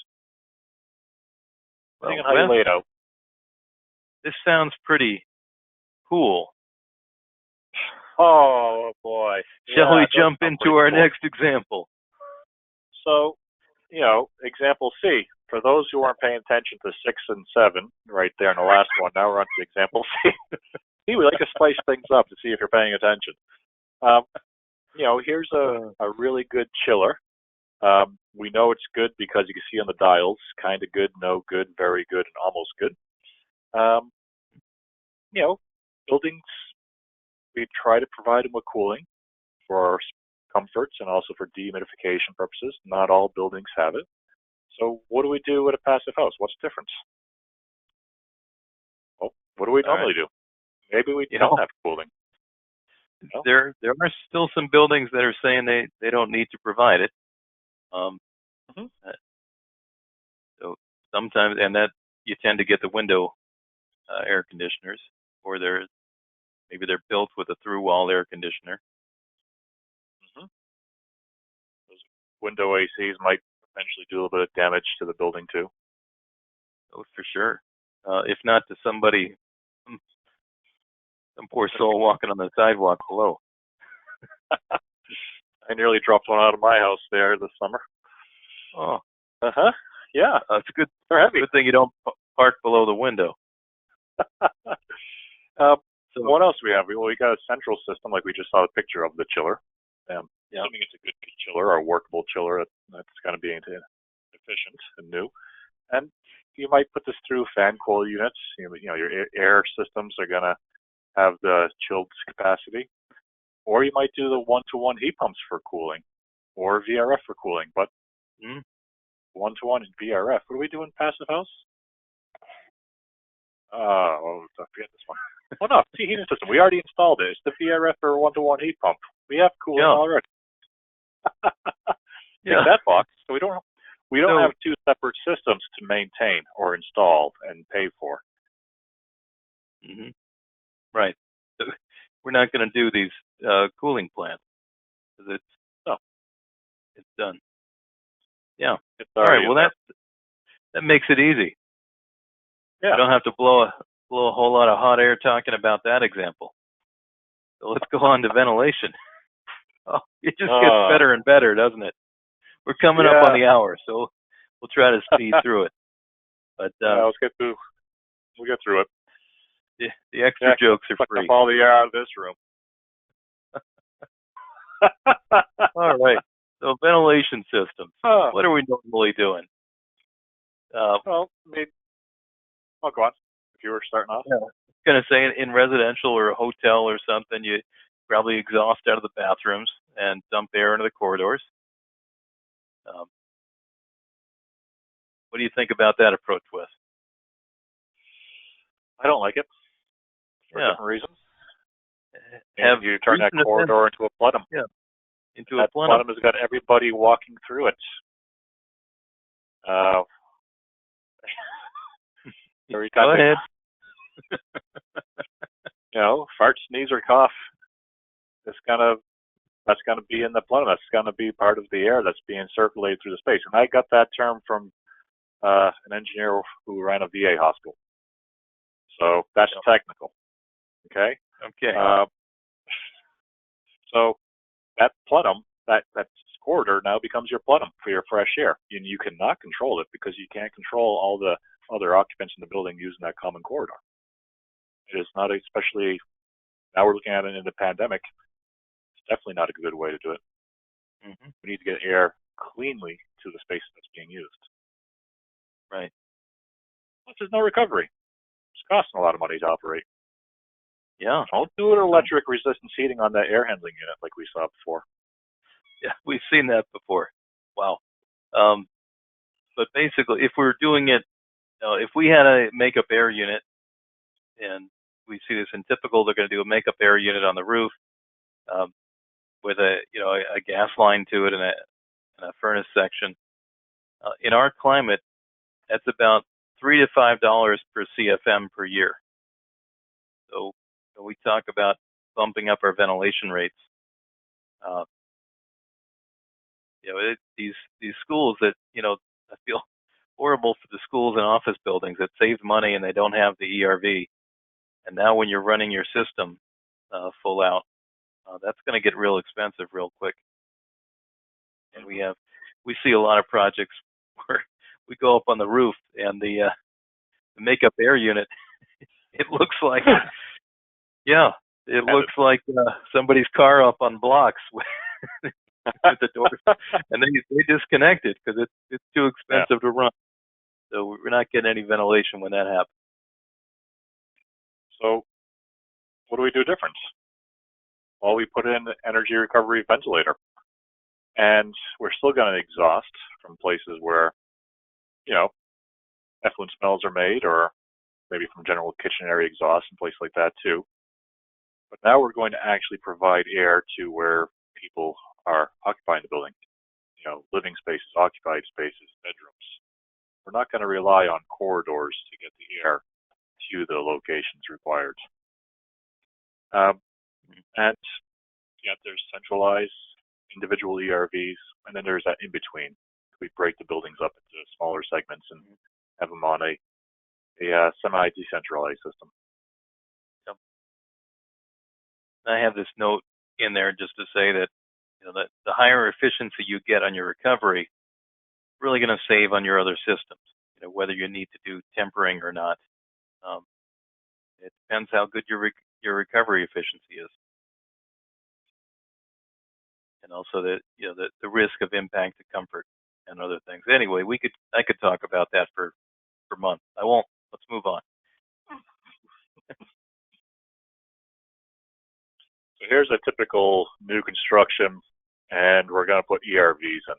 Depending on how you lay it out. This sounds pretty cool. Oh boy! Shall we jump into our next example? So, example C. For those who aren't paying attention to 6 and 7, right there in the last one, now we're on to example C. See, we like to spice things up to see if you're paying attention. Here's a really good chiller. We know it's good because you can see on the dials, kind of good, no good, very good, and almost good. Buildings, we try to provide them with cooling for our comforts and also for dehumidification purposes. Not all buildings have it. So what do we do with a passive house? What's the difference? Well, what do we normally do? Maybe we don't have cooling. There are still some buildings that are saying they don't need to provide it. So sometimes, and that you tend to get the window air conditioners, or maybe they're built with a through-wall air conditioner. Those window ACs might potentially do a little bit of damage to the building too. Oh, for sure. If not to somebody, some poor soul walking on the sidewalk below. I nearly dropped one out of my house there this summer. Oh. Yeah. It's a good. They're heavy. Good thing you don't park below the window. So what else do we have? We got a central system, like we just saw a picture of the chiller. assuming it's a good chiller or a workable chiller that's going to be efficient and new. And you might put this through fan coil units. Your air systems are going to have the chilled capacity. Or you might do the one-to-one heat pumps for cooling, or VRF for cooling. But one-to-one and VRF. What do we do in Passive House? I forget this one. Oh no, it's a heating system. We already installed it. It's the VRF or one-to-one heat pump. We have cooling already. Take that box. So we don't have two separate systems to maintain or install and pay for. Right. So we're not going to do these cooling plants because it's done. Yeah. All right. Well, that makes it easy. Yeah. You don't have to blow a whole lot of hot air talking about that example. So let's go on to ventilation. Oh, it just gets better and better, doesn't it? We're coming up on the hour, so we'll try to speed through it. But let's get through. We'll get through it. The extra jokes are free. Up all the air out of this room. All right. So ventilation systems. What are we normally doing? Well, I'll go on. If you were starting off. Yeah. I was going to say in residential or a hotel or something, you probably exhaust out of the bathrooms and dump air into the corridors. What do you think about that approach, Wes? I don't like it for different reasons. You turn that corridor into a plenum. Yeah, into a plenum. That plenum has got everybody walking through it. Go ahead. Fart, sneeze, or cough. That's gonna be in the plenum. That's gonna be part of the air that's being circulated through the space. And I got that term from an engineer who ran a VA hospital. So that's technical. Okay. Okay. So that plenum, that corridor now becomes your plenum for your fresh air. And you cannot control it because you can't control all the other occupants in the building using that common corridor. It is not, especially now we're looking at it in the pandemic. It's definitely not a good way to do it. We need to get air cleanly to the space that's being used. Right. Plus, there's no recovery. It's costing a lot of money to operate. Yeah. Don't do an electric resistance heating on that air handling unit like we saw before. Yeah, we've seen that before. Wow. But basically, if we're doing it, if we had a makeup air unit, and we see this in typical, they're going to do a makeup air unit on the roof with a gas line to it and a furnace section. In our climate, that's about $3 to $5 per CFM per year. So we talk about bumping up our ventilation rates. These schools that I feel horrible for the schools and office buildings that saved money and they don't have the ERV. And now when you're running your system full out, that's going to get real expensive real quick. And we see a lot of projects where we go up on the roof and the makeup air unit, it looks like, somebody's car up on blocks with the doors, and they disconnect it because it's too expensive to run. So we're not getting any ventilation when that happens. So what do we do different? Well, we put in the energy recovery ventilator, and we're still going to exhaust from places where, effluent smells are made, or maybe from general kitchen area exhaust and places like that too. But now we're going to actually provide air to where people are occupying the building, living spaces, occupied spaces, bedrooms. We're not going to rely on corridors to get the air to the locations required. And there's centralized individual ERVs, and then there's that in between. We break the buildings up into smaller segments and have them on a semi-decentralized system. Yep. I have this note in there just to say that that the higher efficiency you get on your recovery, really going to save on your other systems. Whether you need to do tempering or not. It depends how good your recovery efficiency is. and also the risk of impact to comfort and other things. Anyway, I could talk about that for months. I won't. Let's move on. So here's a typical new construction, and we're going to put ERVs in.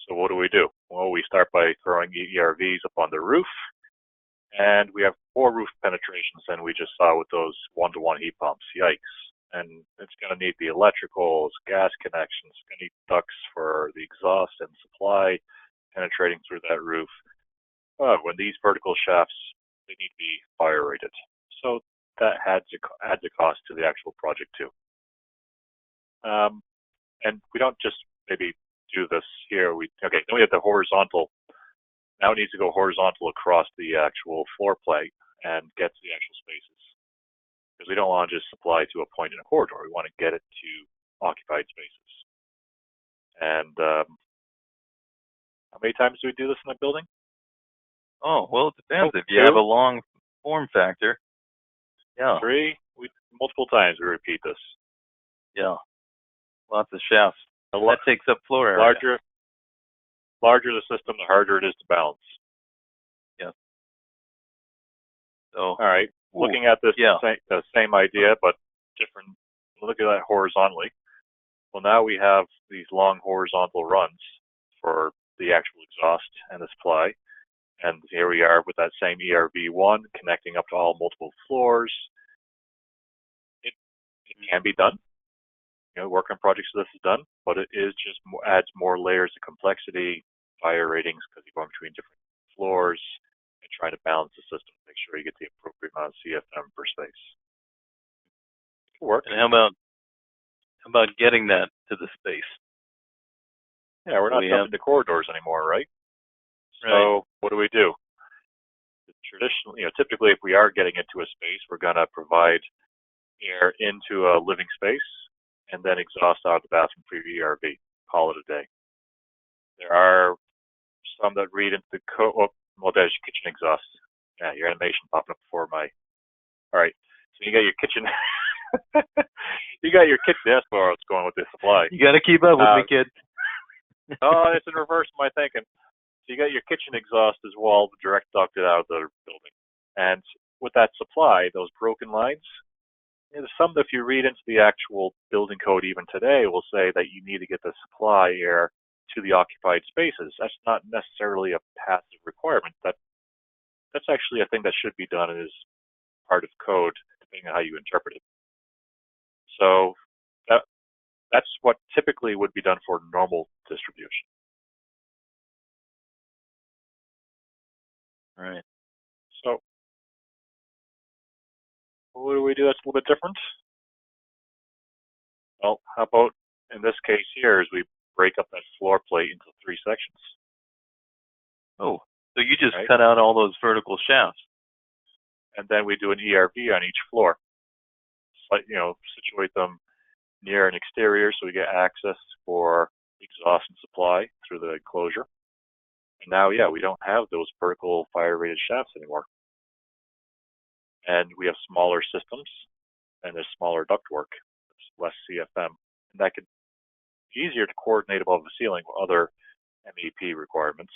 So what do? Well, we start by throwing ERVs up on the roof, and we have 4 roof penetrations, and we just saw with those one-to-one heat pumps. Yikes. And it's going to need the electricals, gas connections, it's going to need ducts for the exhaust and supply penetrating through that roof. When these vertical shafts, they need to be fire rated. So that adds a cost to the actual project too. And we don't just maybe do this here. Then we have the horizontal. Now it needs to go horizontal across the actual floor plate and get to the actual spaces. Because we don't want to just supply to a point in a corridor. We want to get it to occupied spaces. And how many times do we do this in a building? Oh, well, it depends. If you have a long form factor. Yeah. 3, multiple times we repeat this. Yeah. Lots of shafts. That takes up floor area. Larger the system, the harder it is to balance. Yeah. So. All right. Looking at this same idea, but different. Look at that horizontally. Well, now we have these long horizontal runs for the actual exhaust and the supply. And here we are with that same ERV1 connecting up to all multiple floors. It can be done. Work on projects this is done, but it is just adds more layers of complexity, fire ratings, because you're going between different floors and trying to balance the system to make sure you get the appropriate amount of CFM per space. It can work. And how about getting that to the space? Yeah, we're not jumping to corridors anymore, right? So what do? Traditionally, typically if we are getting into a space, we're going to provide air into a living space and then exhaust out of the bathroom for your ERV. Call it a day. There are some that read into the there's kitchen exhaust. Yeah, your animation popping up before my. All right, so you got your kitchen. You got your kitchen. That's where I was going with the supply. You got to keep up with me, kid. Oh, it's in reverse of my thinking. So you got your kitchen exhaust as well, direct ducted out of the building. And with that supply, those broken lines, there's some that if you read into the actual building code even today will say that you need to get the supply air to the occupied spaces. That's not necessarily a passive requirement. That's actually a thing that should be done and is part of code, depending on how you interpret it. So that's what typically would be done for normal distribution. Right. So what do we do that's a little bit different? Well, how about in this case here is we break up that floor plate into 3 sections. Oh, so you just cut out all those vertical shafts. And then we do an ERV on each floor. Situate them near an exterior so we get access for exhaust and supply through the enclosure. And now, we don't have those vertical fire-rated shafts anymore. And we have smaller systems, and there's smaller ductwork. It's less CFM. And that could be easier to coordinate above the ceiling with other MEP requirements.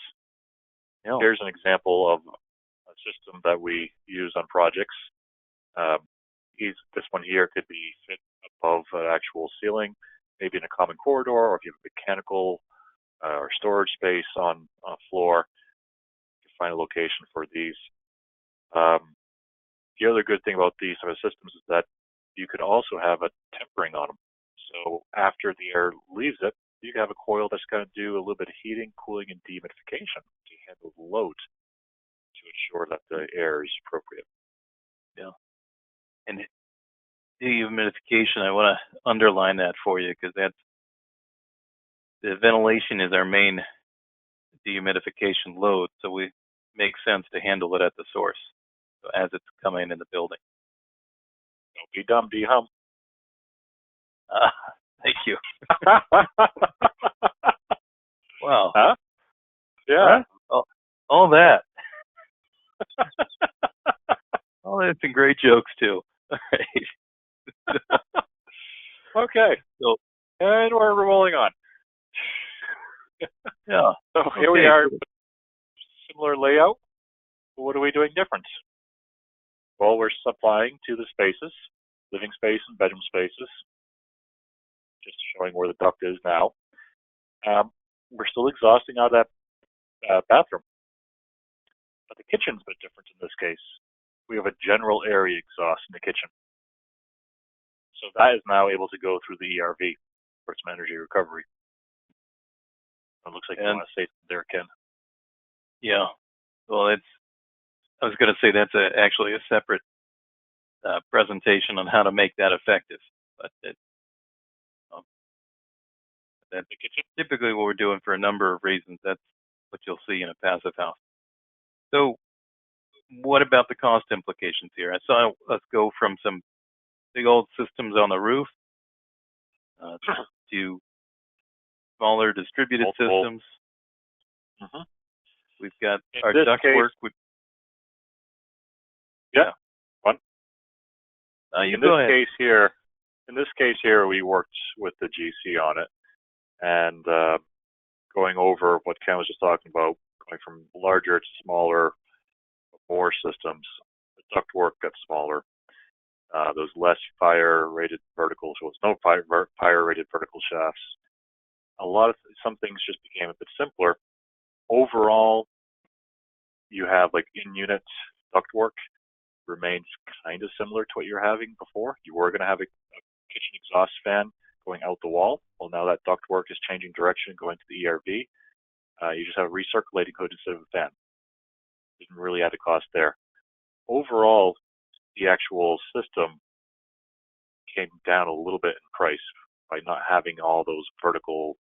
Yeah. Here's an example of a system that we use on projects. This one here could be fit above an actual ceiling, maybe in a common corridor, or if you have a mechanical or storage space on a floor, you can find a location for these. The other good thing about these sort of systems is that you could also have a tempering on them. So after the air leaves it, you can have a coil that's going to do a little bit of heating, cooling, and dehumidification to handle the load to ensure that the air is appropriate. Yeah. And dehumidification, I want to underline that for you because the ventilation is our main dehumidification load, so it makes sense to handle it at the source as it's coming in the building. Don't be dumb, be hum. Thank you. Wow. Huh? Yeah. Huh? All that. Oh, that's some great jokes too. All right. Okay. So, And we're rolling on. Yeah. So here we are, similar layout. What are we doing different? Well, we're supplying to the spaces, living space and bedroom spaces, just showing where the duct is now. We're still exhausting out of that bathroom. But the kitchen's a bit different in this case. We have a general area exhaust in the kitchen. So that is now able to go through the ERV for some energy recovery. It looks like you want to say something there, Ken. Yeah. Well, I was going to say that's actually a separate presentation on how to make that effective. But that's typically what we're doing for a number of reasons. That's what you'll see in a passive house. So what about the cost implications here? I saw us go from some big old systems on the roof to smaller distributed systems. Mm-hmm. We've got in our ductwork. Yeah. One. In this case here, we worked with the GC on it, and going over what Ken was just talking about, going from larger to smaller, more systems. The ductwork got smaller. Those less fire-rated verticals, well, no fire-rated vertical shafts. Some things just became a bit simpler. Overall, you have like in-unit ductwork remains kind of similar to what you're having before. You were going to have a kitchen exhaust fan going out the wall. Well, now that ductwork is changing direction, going to the ERV. You just have a recirculating hood instead of a fan. Didn't really add a cost there. Overall, the actual system came down a little bit in price by not having all those vertical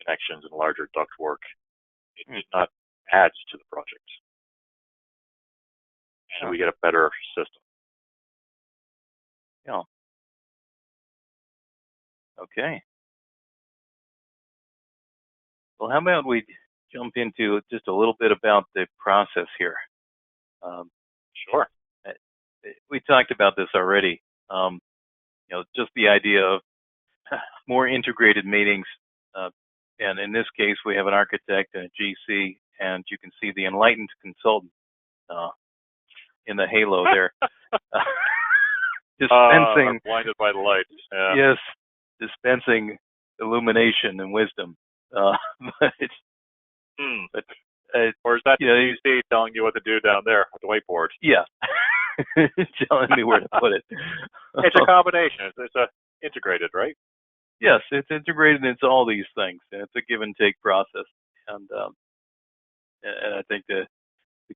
connections and larger ductwork. It did not add to the project. And we get a better system. Yeah. Okay. Well, how about we jump into just a little bit about the process here? Sure. We talked about this already. Just the idea of more integrated meetings. And in this case, we have an architect and a GC, and you can see the enlightened consultant in the halo there. Dispensing. Blinded by the light. Yeah. Yes, dispensing illumination and wisdom. Or is that the GC telling you what to do down there at the whiteboard? Yeah. Telling me where to put it. It's a combination. It's integrated, right? Yes, it's integrated into all these things, and it's a give and take process. And I think the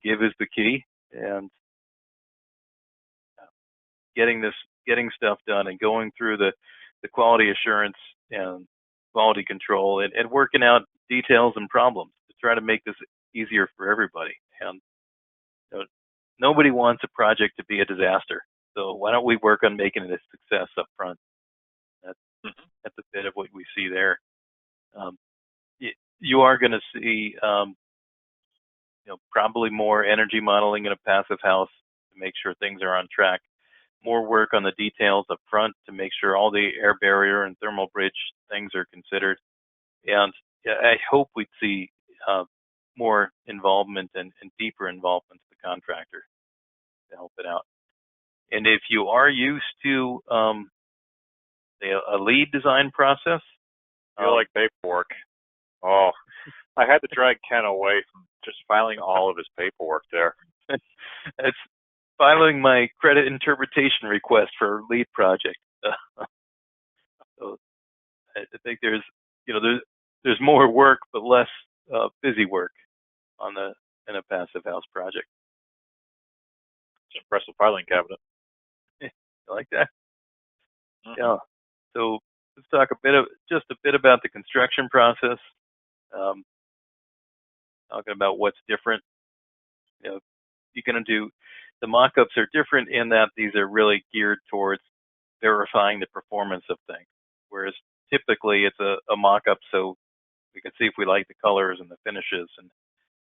give is the key, and getting stuff done and going through the quality assurance and quality control and working out details and problems to try to make this easier for everybody. And nobody wants a project to be a disaster, so why don't we work on making it a success up front? That's a bit of what we see there. You are going to see probably more energy modeling in a passive house to make sure things are on track. More work on the details up front to make sure all the air barrier and thermal bridge things are considered. And I hope we'd see more involvement and deeper involvement of the contractor to help it out. And if you are used to a lead design process, I feel like paperwork. Oh, I had to drag Ken away from just filing all of his paperwork there. It's filing my credit interpretation request for a lead project. So I think there's more work but less busy work in a passive house project. It's an impressive filing cabinet. You like that? Mm-hmm. Yeah. So let's talk just a bit about the construction process. Talking about what's different. You're going to do the mock-ups are different in that these are really geared towards verifying the performance of things, whereas typically it's a mock-up so we can see if we like the colors and the finishes and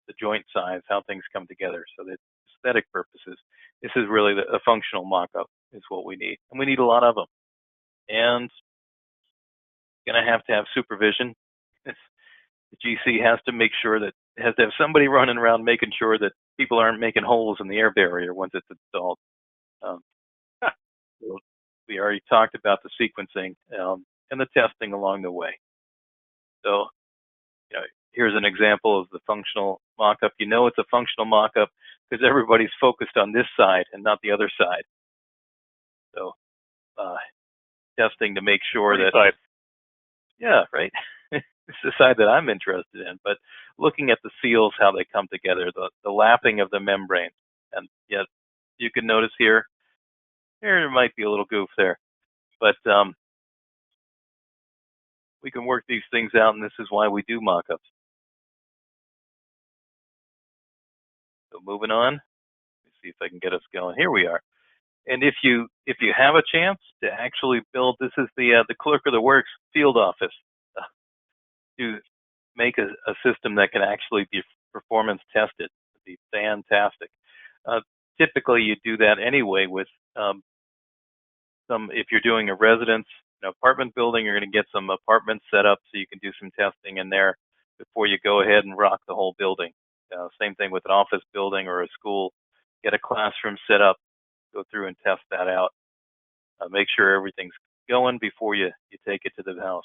the joint size, how things come together. So that aesthetic purposes, this is really a functional mock-up is what we need, and we need a lot of them. And going to have supervision. The GC has to make sure that has to have somebody running around making sure that people aren't making holes in the air barrier once it's installed. We already talked about the sequencing and the testing along the way. So, here's an example of the functional mock-up. You know it's a functional mock-up because everybody's focused on this side and not the other side. So, testing to make sure that. Side. Yeah, right. It's the side that I'm interested in, but looking at the seals, how they come together, the lapping of the membrane. And yet, you can notice here, there might be a little goof there, but we can work these things out, and this is why we do mock-ups. So moving on, let's see if I can get us going. Here we are. And if you have a chance to actually build, this is the clerk of the works field office. To make a system that can actually be performance tested would be fantastic. Typically, you do that anyway with if you're doing a residence, an apartment building, you're going to get some apartments set up so you can do some testing in there before you go ahead and rock the whole building. Same thing with an office building or a school. Get a classroom set up, go through and test that out. Make sure everything's going before you take it to the house.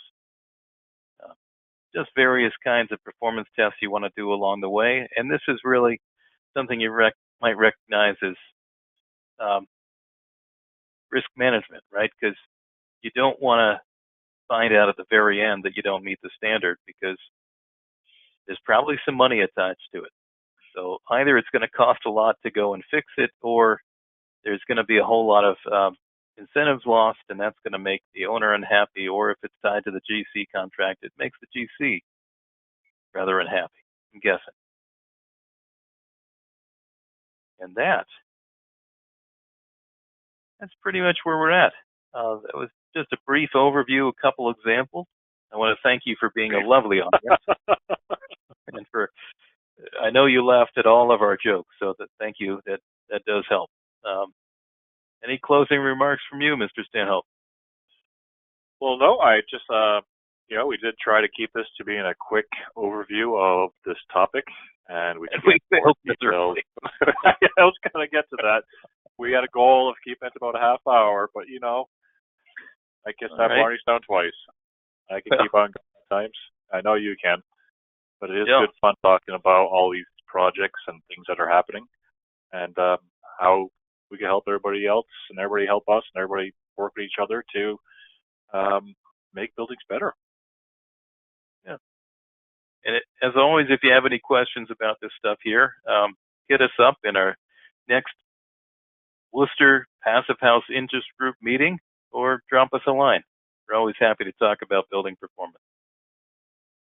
Just various kinds of performance tests you want to do along the way. And this is really something you might recognize as risk management, right? Because you don't want to find out at the very end that you don't meet the standard because there's probably some money attached to it. So either it's going to cost a lot to go and fix it, or there's going to be a whole lot of incentives lost, and that's going to make the owner unhappy, or if it's tied to the GC contract, it makes the GC rather unhappy, I'm guessing. And that's pretty much where we're at. That was just a brief overview, a couple examples. I want to thank you for being a lovely audience. And I know you laughed at all of our jokes, so thank you. That does help. Any closing remarks from you, Mr. Stanhope? Well, no, I just, we did try to keep this to being a quick overview of this topic, and we failed miserably. I was going to get to that. We had a goal of keeping it to about a half hour, but I guess I've already done twice. I can keep on going at times. I know you can, but it is good fun talking about all these projects and things that are happening, and how we can help everybody else, and everybody help us, and everybody work with each other to make buildings better. Yeah. And as always, if you have any questions about this stuff here, hit us up in our next Worcester Passive House Interest Group meeting, or drop us a line. We're always happy to talk about building performance.